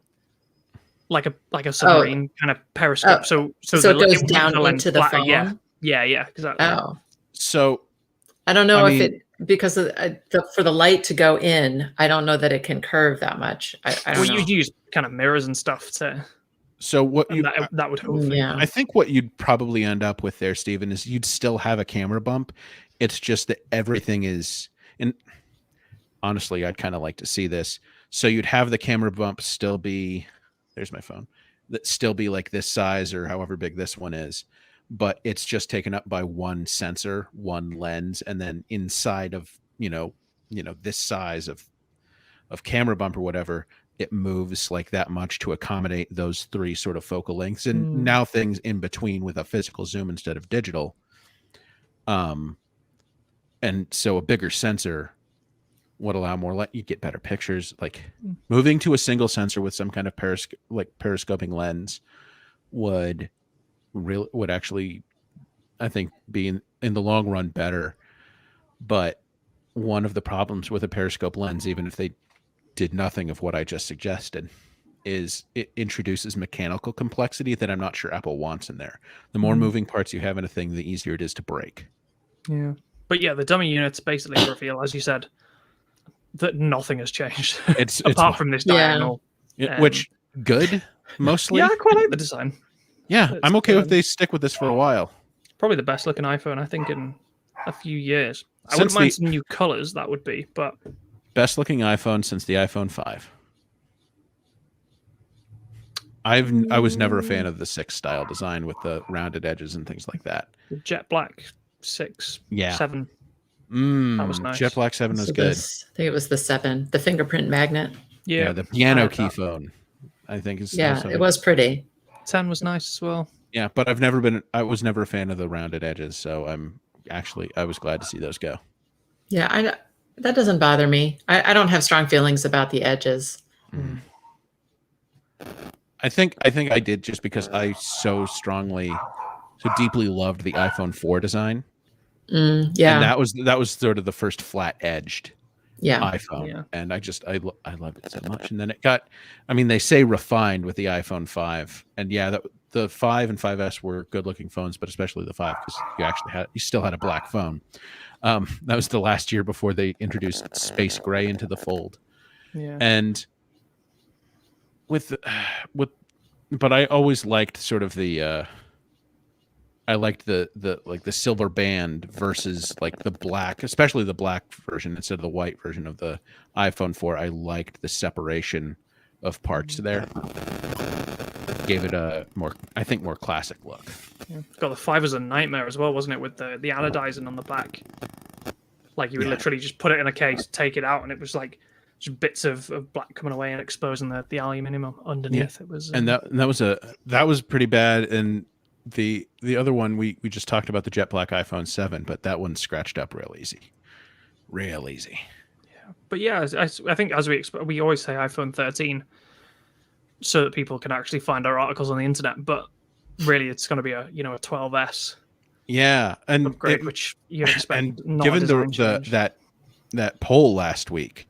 submarine kind of periscope. So it goes down into the phone. Yeah, exactly.
Oh,
so
I don't know if it, because for the light to go in, I don't know that it can curve that much. I don't know.
You'd use kind of mirrors and stuff to.
So what
that would hopefully.
Yeah.
I think what you'd probably end up with there, Stephen, is you'd still have a camera bump. It's just that everything is, and honestly, I'd kind of like to see this. So you'd have the camera bump still be, there's my phone, that still be like this size or however big this one is, but it's just taken up by one sensor, one lens, and then inside of this size of camera bump or whatever, it moves like that much to accommodate those 3 sort of focal lengths, and now things in between with a physical zoom instead of digital. And so a bigger sensor would allow more light. You get better pictures. Like moving to a single sensor with some kind of periscoping lens would actually, I think, be in the long run better. But one of the problems with a periscope lens, even if they did nothing of what I just suggested, is it introduces mechanical complexity that I'm not sure Apple wants in there. The more moving parts you have in a thing, the easier it is to break.
Yeah. But yeah, the dummy units basically reveal, as you said, that nothing has changed.
It's
apart from this diagonal.
Which, good, mostly.
Yeah, I quite like the design.
Yeah, I'm okay if they stick with this for a while.
Probably the best looking iPhone, I think, in a few years. I wouldn't mind some new colors, that would be, but...
Best looking iPhone since the iPhone 5. I was never a fan of the 6 style design with the rounded edges and things like that.
The jet black 6, 7.
That
was nice.
Jet Black 7 was good.
I think it was the 7, the fingerprint magnet.
Yeah,
the piano key phone, I think is.
Yeah, it was pretty.
10 was nice as well.
Yeah, but I was never a fan of the rounded edges, so I was glad to see those go.
Yeah, that doesn't bother me. I don't have strong feelings about the edges.
I think I did, just because I so deeply loved the iPhone 4 design.
Yeah,
and that was sort of the first flat edged iPhone, and I loved it so much. And then it got, they say refined with the iPhone 5, and the 5 and 5S were good looking phones, but especially the 5, because you still had a black phone. That was the last year before they introduced space gray into the Fold.
Yeah,
and but I always liked sort of the silver band versus like the black, especially the black version instead of the white version of the iPhone 4. I liked the separation of parts there. Gave it a more classic look.
Yeah. God, the 5 was a nightmare as well, wasn't it? With the anodizing on the back. Like you would literally just put it in a case, take it out, and it was like just bits of black coming away and exposing the aluminium underneath.
Yeah.
It was,
and that was pretty bad. And the other one we just talked about, the jet black iPhone 7, but that one scratched up real easy.
Yeah, but yeah, I think as we always say iPhone 13, so that people can actually find our articles on the internet. But really, it's going to be a 12S.
Yeah, and
upgrade, which you expect.
And given that poll last week,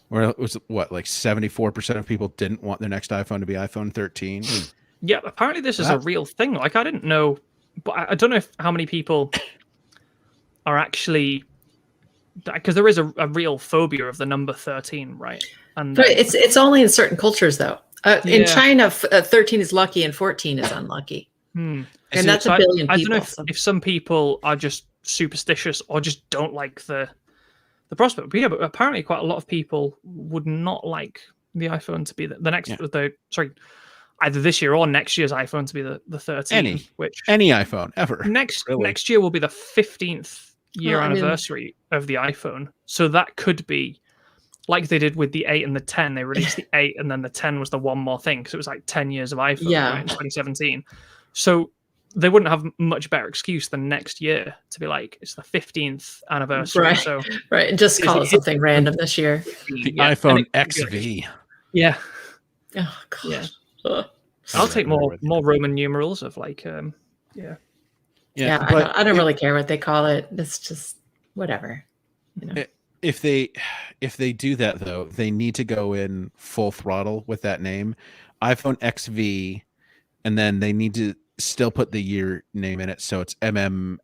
where it was like 74% of people didn't want their next iPhone to be iPhone 13.
Yeah, apparently this is a real thing. Like, I didn't know, but I don't know how many people are actually, because there is a real phobia of the number 13, right? And
but it's only in certain cultures, though. In China, 13 is lucky and 14 is unlucky. And that's a billion people.
I don't know if some people are just superstitious or just don't like the the prospect. But yeah, but apparently quite a lot of people would not like the iPhone to be the next. Either this year or next year's iPhone to be the 13.
Any iPhone ever.
Next year will be the 15th year anniversary of the iPhone. So that could be like they did with the 8 and the 10. They released the 8 and then the 10 was the one more thing because it was like 10 years of iPhone right, in 2017. So they wouldn't have much better excuse than next year to be like, it's the 15th anniversary.
Right,
so
right. Just call it something random this year.
The iPhone XV.
Yeah.
Oh, God.
Yeah. I'll take more Roman numerals of like,
Yeah, but I don't really care what they call it. It's just whatever. You know?
If they do that though, they need to go in full throttle with that name, iPhone XV, and then they need to still put the year name in it, so it's MMXXII.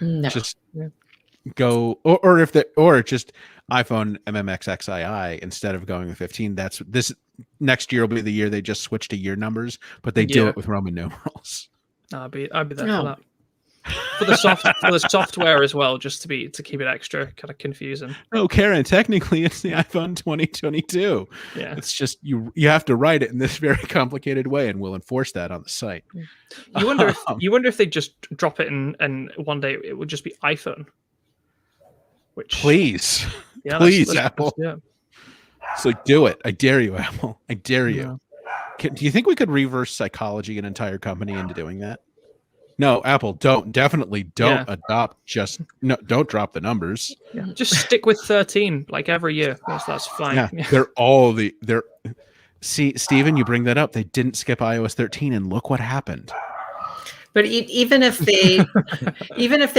No.
Just go, or just iPhone MMXXII instead of going with 15. That's this next year will be the year they just switch to year numbers, but they do it with Roman numerals.
I'd be there for that. For the software as well, just to keep it extra kind of confusing.
Oh, Karen, technically it's the iPhone 2022.
Yeah,
it's just you have to write it in this very complicated way, and we'll enforce that on the site.
You wonder if they just drop it and one day it would just be iPhone. Which
please, Apple. It's like, do it. I dare you, Apple. I dare you. Do you think we could reverse psychology an entire company into doing that? No, Apple, definitely don't don't drop the numbers.
Yeah. Just stick with 13 like every year. That's fine.
Yeah, see, Steven, you bring that up. They didn't skip iOS 13 and look what happened.
But even if they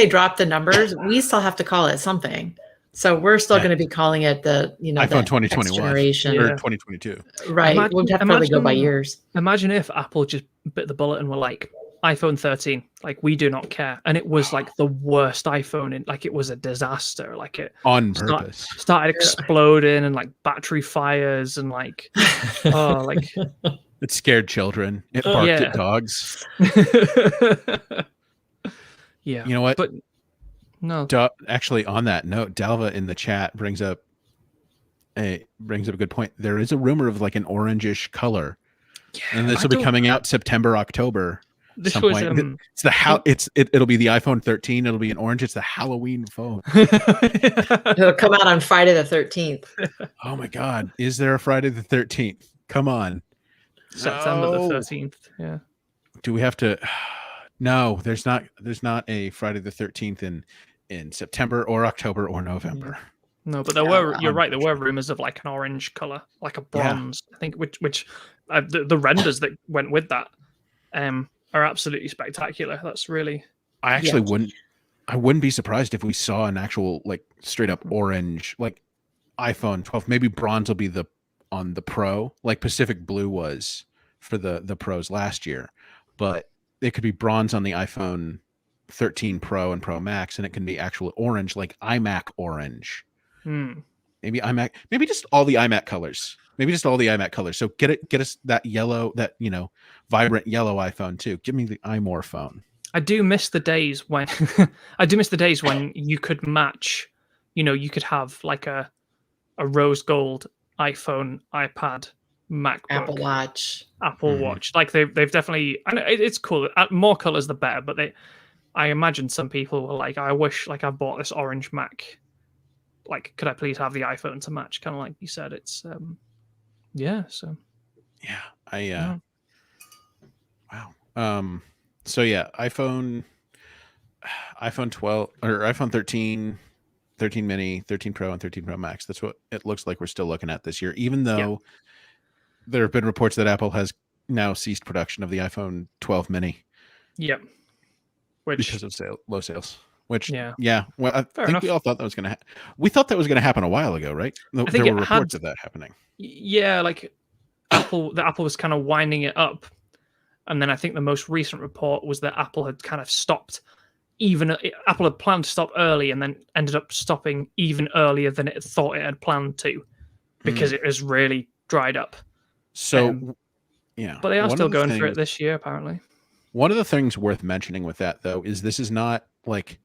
drop the numbers, we still have to call it something. So we're still going to be calling it the
iPhone 2021
generation
or 2022.
Right. We'll have to probably go by years.
Imagine if Apple just bit the bullet and were like, iPhone 13, like, we do not care, and it was like the worst iPhone, it was a disaster, like it
on purpose
started exploding and like battery fires and like
it scared children, it barked at dogs.
Yeah,
you know what?
But no,
actually, on that note, Dalva in the chat brings up a good point. There is a rumor of like an orangish color, and this will be coming out September, October.
This was
it'll be the iPhone 13. It'll be an orange. It's the Halloween phone.
It'll come out on Friday the 13th.
Oh my God! Is there a Friday the 13th? Come on,
September the 13th. Yeah.
Do we have to? No, there's not. There's not a Friday the 13th in September or October or November.
No, but there were. You're right. There were rumors of like an orange color, like a bronze. I think which the renders that went with that. Are absolutely spectacular. That's really.
I actually wouldn't be surprised if we saw an actual like straight up orange like iPhone 12. Maybe bronze will be on the Pro, like Pacific Blue was for the Pros last year, but it could be bronze on the iPhone 13 Pro and Pro Max, and it can be actual orange, like iMac orange. Maybe iMac. Maybe just all the iMac colors. So get us that yellow, that vibrant yellow iPhone too. Give me the iMore phone.
I do miss the days when you could match. You could have like a rose gold iPhone, iPad, MacBook,
Apple Watch.
Like they've definitely. And it's cool. More colors the better. But I imagine some people were like, I wish like I bought this orange Mac. Like, could I please have the iPhone to match? Kind of like you said, it's. Yeah. So.
Yeah. Wow. So yeah, iPhone 12 or iPhone 13, 13 mini, 13 Pro, and 13 Pro Max. That's what it looks like we're still looking at this year, even though there have been reports that Apple has now ceased production of the iPhone 12 mini.
Yep.
Because of low sales. Which, well, I think
enough.
we all thought that was going to we thought that was going to happen a while ago, right? There were reports of that happening.
Yeah, like Apple was kind of winding it up. And then I think the most recent report was that Apple had kind of stopped Apple had planned to stop early and then ended up stopping even earlier than it thought it had planned to because it has really dried up.
So,
but they are still going for it this year, apparently.
One of the things worth mentioning with that, though, is this is not like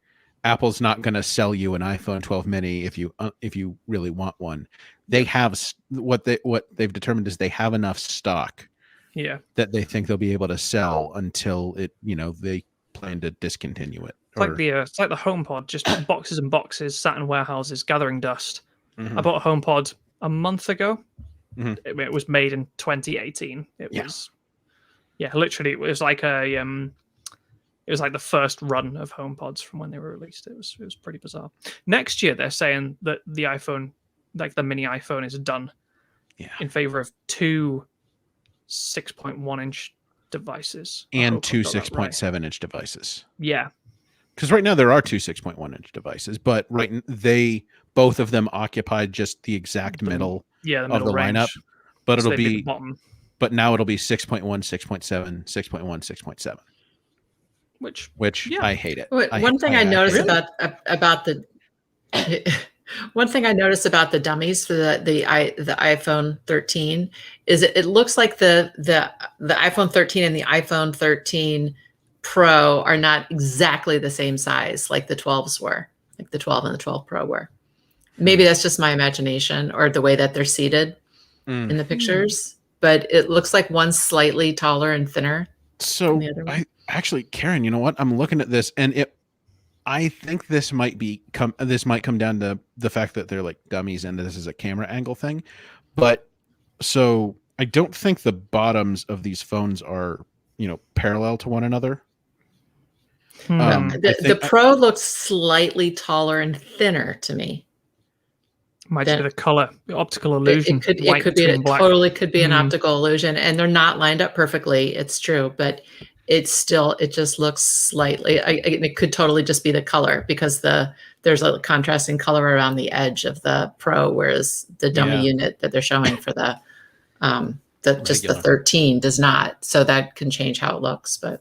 Apple's not going to sell you an iPhone 12 mini if you really want one. They have what they've determined is they have enough stock that they think they'll be able to sell until they plan to discontinue it.
It's like the HomePod, just boxes and boxes sat in warehouses gathering dust. I bought a HomePod a month ago. It was made in 2018. It was literally it was like the first run of HomePods from when they were released. It was pretty bizarre. Next year they're saying that the iPhone, like the mini iPhone, is done in favor of two 6.1 inch devices
and two 6.7 inch devices.
Yeah.
Because right now there are two 6.1 inch devices, but both of them occupy just the exact middle of the range lineup. But it'll be but now it'll be 6.1, 6.7, 6.1, 6.7. Which I hate it.
One thing I noticed about the one thing I noticed about the dummies for the iPhone 13 is it looks like the iPhone 13 and the iPhone 13 Pro are not exactly the same size like the 12s were, like the 12 and the 12 Pro were. Maybe that's just my imagination or the way that they're seated in the pictures, but it looks like one's slightly taller and thinner.
So actually, Karen, you know what? I'm looking at this and I think this might come down to the fact that they're like dummies and this is a camera angle thing. But so I don't think the bottoms of these phones are, parallel to one another.
The Pro looks slightly taller and thinner to me.
Might be the color, the optical illusion.
It could be an optical illusion, and they're not lined up perfectly. It's true, but it just looks slightly. It could totally just be the color because there's a contrasting color around the edge of the Pro, whereas the dummy unit that they're showing for the 13 does not. So that can change how it looks, but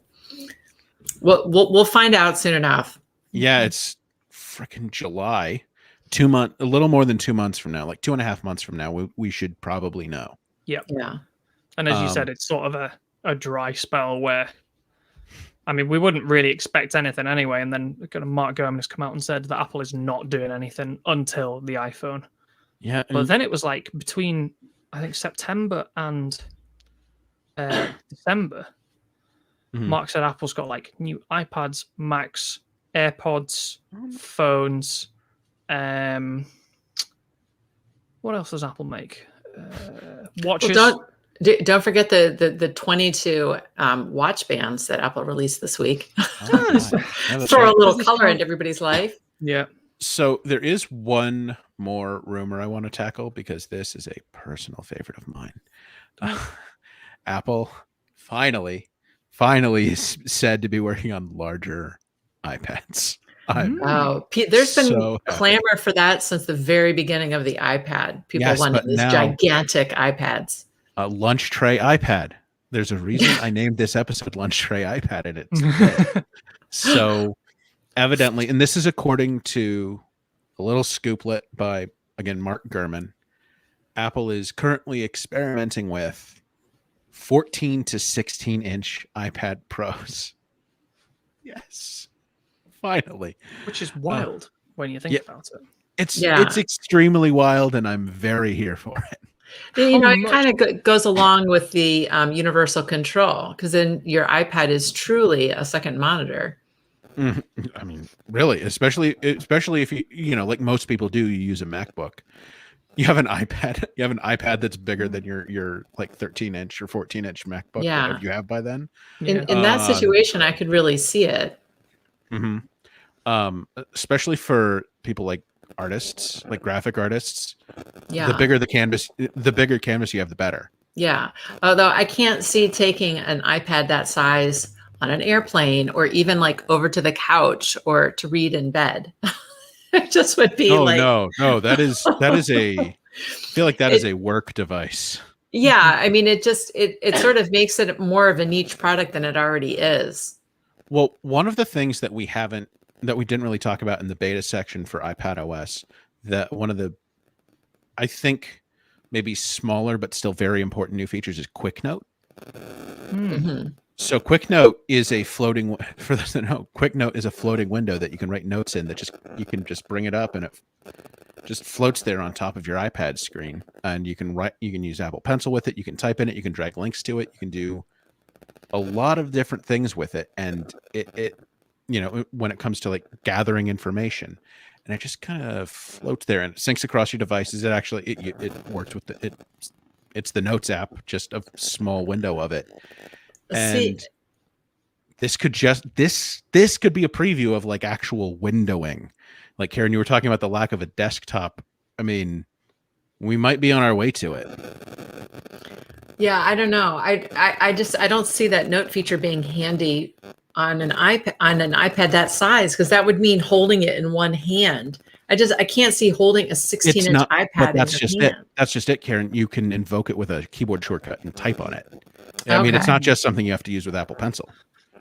we'll find out soon enough.
Yeah, it's freaking July. A little more than 2 months from now, like 2.5 months from now, we should probably know.
Yeah. And as you said, it's sort of a dry spell where, I mean, we wouldn't really expect anything anyway. And then Mark Gurman has come out and said that Apple is not doing anything until the iPhone.
Yeah.
But then it was like between, I think, September and December, Mark said Apple's got like new iPads, Macs, AirPods, phones. What else does Apple make? Watches.
Well, don't forget the 22 watch bands that Apple released this week. Throw a little color into everybody's life.
Yeah.
So there is one more rumor I want to tackle because this is a personal favorite of mine. Apple finally is said to be working on larger iPads.
There's been clamor for that since the very beginning of the iPad. People wanted these gigantic iPads.
A lunch tray iPad. There's a reason I named this episode Lunch Tray iPad, and it's so evidently, and this is according to a little scooplet by, again, Mark Gurman, Apple is currently experimenting with 14 to 16 inch iPad Pros. Yes. Finally.
Which is wild when you think about it.
It's extremely wild, and I'm very here for it.
It kind of goes along with the universal control, because then your iPad is truly a second monitor.
I mean, really, especially if you like most people do, you use a MacBook. You have an iPad that's bigger than your like 13 inch or 14 inch MacBook whatever you have by then.
In that situation, I could really see it.
Especially for people like artists, like graphic artists.
Yeah.
The bigger canvas you have, the better.
Yeah. Although I can't see taking an iPad that size on an airplane or even like over to the couch or to read in bed. It just would be
no, that is I feel like that is a work device.
Yeah. I mean, it sort of makes it more of a niche product than it already is.
Well, one of the things that we didn't really talk about in the beta section for iPad OS, that one of the, I think, maybe smaller but still very important new features is Quick Note. So QuickNote is a floating, for those that know, QuickNote is a floating window that you can write notes in that you can just bring it up and it just floats there on top of your iPad screen. And you can use Apple Pencil with it. You can type in it. You can drag links to it. You can do a lot of different things with it. And it when it comes to like gathering information, and it just kind of floats there and it syncs across your devices. It actually, it works with it's the Notes app, just a small window of it. And this could be a preview of like actual windowing. Like Karen, you were talking about the lack of a desktop. I mean, we might be on our way to it.
Yeah, I don't know. I don't see that note feature being handy on an iPad that size, because that would mean holding it in one hand. I can't see holding a 16-inch iPad
but that's
in your
just
hand.
That's just it, Karen. You can invoke it with a keyboard shortcut and type on it. I mean, it's not just something you have to use with Apple Pencil.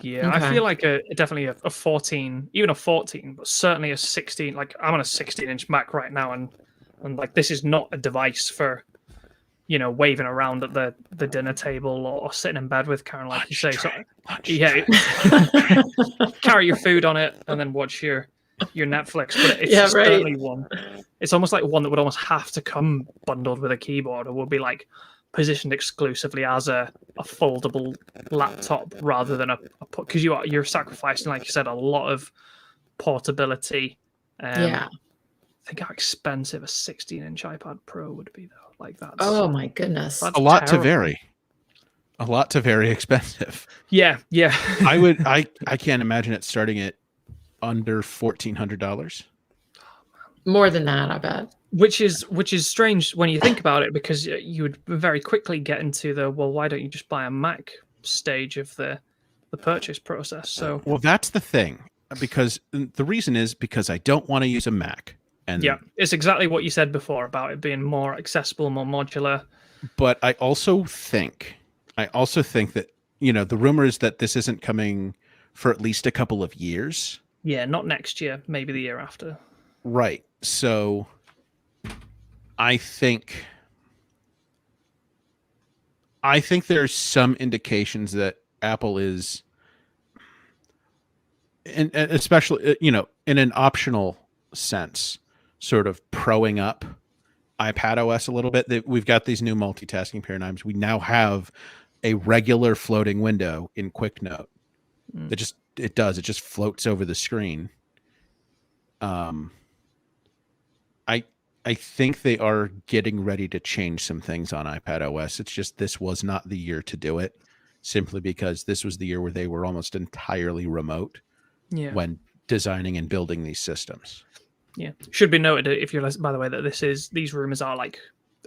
Yeah, okay. I feel like definitely a 14, even a 14, but certainly a 16. Like I'm on a 16-inch Mac right now, and like this is not a device for, waving around at the dinner table or sitting in bed with, Karen, like you say. So, yeah, carry your food on it and then watch your Netflix. But it's certainly one. It's almost like one that would almost have to come bundled with a keyboard, or would be like positioned exclusively as a foldable laptop rather than because you're sacrificing, like you said, a lot of portability. I think how expensive a 16-inch iPad Pro would be, though. Like that's
oh my goodness,
a lot to very expensive.
Yeah.
I can't imagine it starting at under $1,400.
More than that, I bet.
Which is strange when you think about it, because you would very quickly get into the, well, why don't you just buy a Mac stage of the purchase process? So
well, that's the thing, because the reason is because I don't want to use a Mac. And
yeah, it's exactly what you said before about it being more accessible, more modular.
But I also think that, the rumor is that this isn't coming for at least a couple of years.
Yeah, not next year, maybe the year after.
Right. So I think there's some indications that Apple is, and especially, in an optional sense, sort of proing up iPad OS a little bit. That we've got these new multitasking paradigms. We now have a regular floating window in QuickNote that just floats over the screen. I think they are getting ready to change some things on iPad OS. It's just this was not the year to do it, simply because this was the year where they were almost entirely remote when designing and building these systems.
Yeah, should be noted, if you're listening, by the way, that these rumors are, like,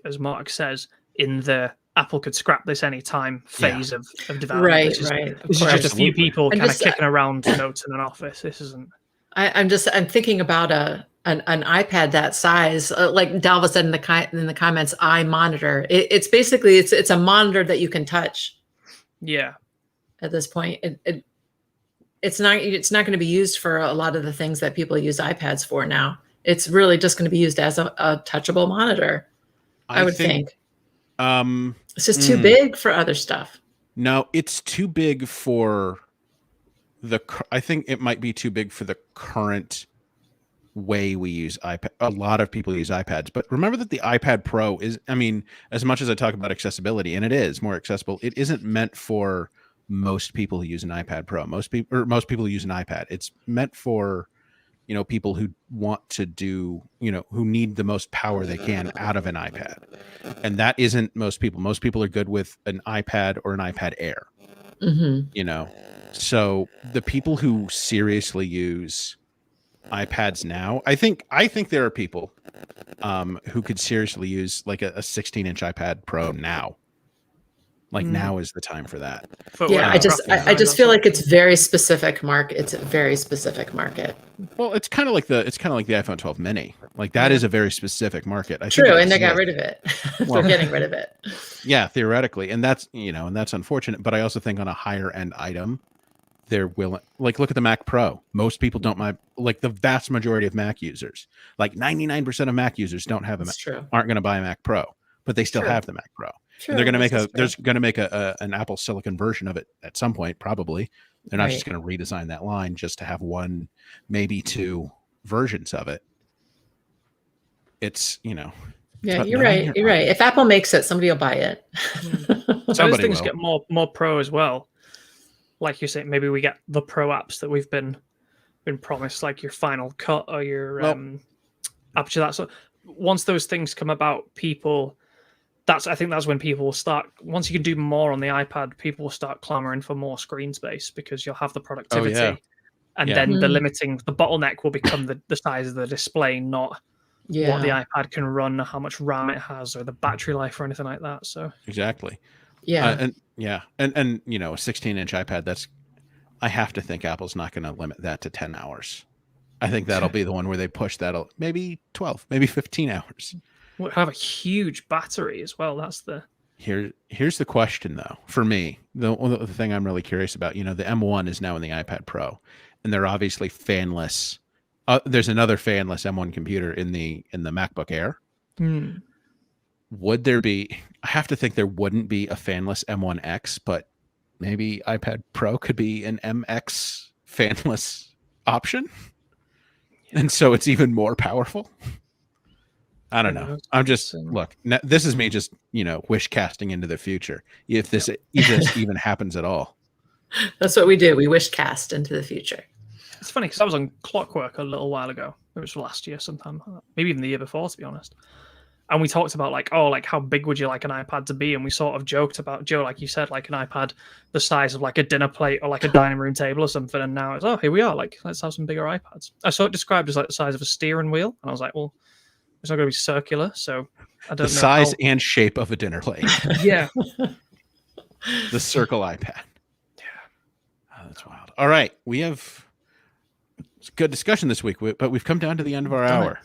as Mark says, in the Apple could scrap this anytime phase of development.
Right.
This is just a few people kind of kicking around notes in an office. This isn't. I'm
thinking about an iPad that size, like Dalva said in the comments, iMonitor. It's basically it's a monitor that you can touch.
Yeah.
At this point, it's not going to be used for a lot of the things that people use iPads for now. It's really just going to be used as a touchable monitor. I would think. It's just too big for other stuff.
No, it's too big for I think it might be too big for the current way we use iPad. A lot of people use iPads, but remember that the iPad Pro is, I mean, as much as I talk about accessibility, and it is more accessible, it isn't meant for most people who use an iPad Pro. Most people who use an iPad. It's meant for, people who want to do, who need the most power they can out of an iPad. And that isn't most people. Most people are good with an iPad or an iPad Air. Mm-hmm. So the people who seriously use iPads now, I think there are people who could seriously use like a 16-inch iPad Pro now. Like now is the time for that.
Yeah, I just feel like it's very specific market. It's a very specific market.
Well, it's kind of like the iPhone 12 mini. Like that is a very specific market.
True, and they got rid of it. They're getting rid of it.
Yeah, theoretically, and that's that's unfortunate. But I also think on a higher end item, they're willing. Like look at the Mac Pro. Most people don't mind. Like the vast majority of Mac users, like 99% of Mac users don't have aren't going to buy a Mac Pro, but they still have the Mac Pro.
Sure,
and they're going to there's going to make an Apple Silicon version of it at some point, probably. They're not just going to redesign that line just to have one, maybe two versions of it. It's,
yeah, you're right. You're right. If Apple makes it, somebody will buy it.
Those things get more pro as well. Like you say, maybe we get the pro apps that we've been promised, like your Final Cut or your Aperture. That so once those things come about, I think that's when people will start. Once you can do more on the iPad, people will start clamoring for more screen space because you'll have the productivity, and then the bottleneck will become the size of the display, not what the iPad can run, how much RAM it has, or the battery life, or anything like that. So
exactly,
and
a 16-inch iPad. I have to think Apple's not going to limit that to 10 hours. I think that'll be the one where they push that maybe 12, maybe 15 hours.
We'll have a huge battery as well. That's
here's the question though. For me, the thing I'm really curious about, the M1 is now in the iPad Pro, and they're obviously fanless. There's another fanless M1 computer in the MacBook Air. Would there be? I have to think there wouldn't be a fanless M1X, but maybe iPad Pro could be an MX fanless option, and so it's even more powerful. I don't know. I'm just look. This is me just wish casting into the future. If this even happens at all,
that's what we do. We wish cast into the future.
It's funny because I was on Clockwork a little while ago. It was last year sometime, maybe even the year before, to be honest. And we talked about how big would you like an iPad to be? And we sort of joked about, Joe, like you said, like an iPad the size of like a dinner plate or like a dining room table or something. And now it's, here we are. Like, let's have some bigger iPads. I saw it described as like the size of a steering wheel. And I was like, well, it's not going to be circular. So I don't know.
The size and shape of a dinner plate.
Yeah.
The circle iPad. Yeah. Oh, that's wild. All right. We have good discussion this week, but we've come down to the end of our hour.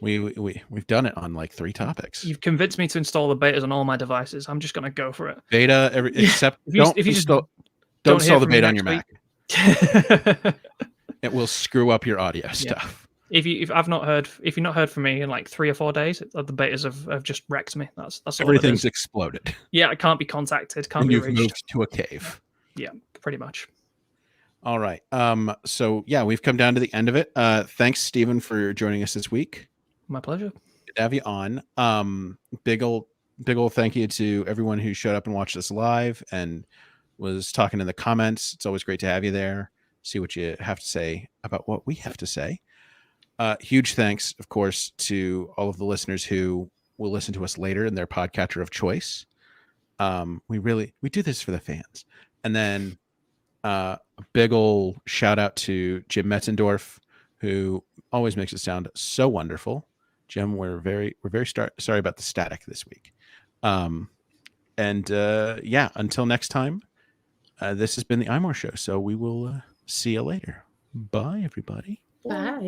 We've done it on like 3 topics.
You've convinced me to install the betas on all my devices. I'm just going to go for it.
Beta, except don't install the beta on your Mac. It will screw up your audio stuff.
If you've not heard from me in like 3 or 4 days, the betas have just wrecked me. That's all.
Everything's exploded.
Yeah, I can't be contacted. Can't
and
be
you've
reached.
Moved to a cave.
Yeah, pretty much.
All right. So yeah, we've come down to the end of it. Thanks, Stephen, for joining us this week.
My pleasure.
Good to have you on. Big old thank you to everyone who showed up and watched us live and was talking in the comments. It's always great to have you there. See what you have to say about what we have to say. Huge thanks, of course, to all of the listeners who will listen to us later in their podcatcher of choice. We do this for the fans. And then a big old shout out to Jim Metzendorf, who always makes it sound so wonderful. Jim, we're very sorry about the static this week. Until next time, this has been the iMore Show. So we will see you later. Bye, everybody.
Bye.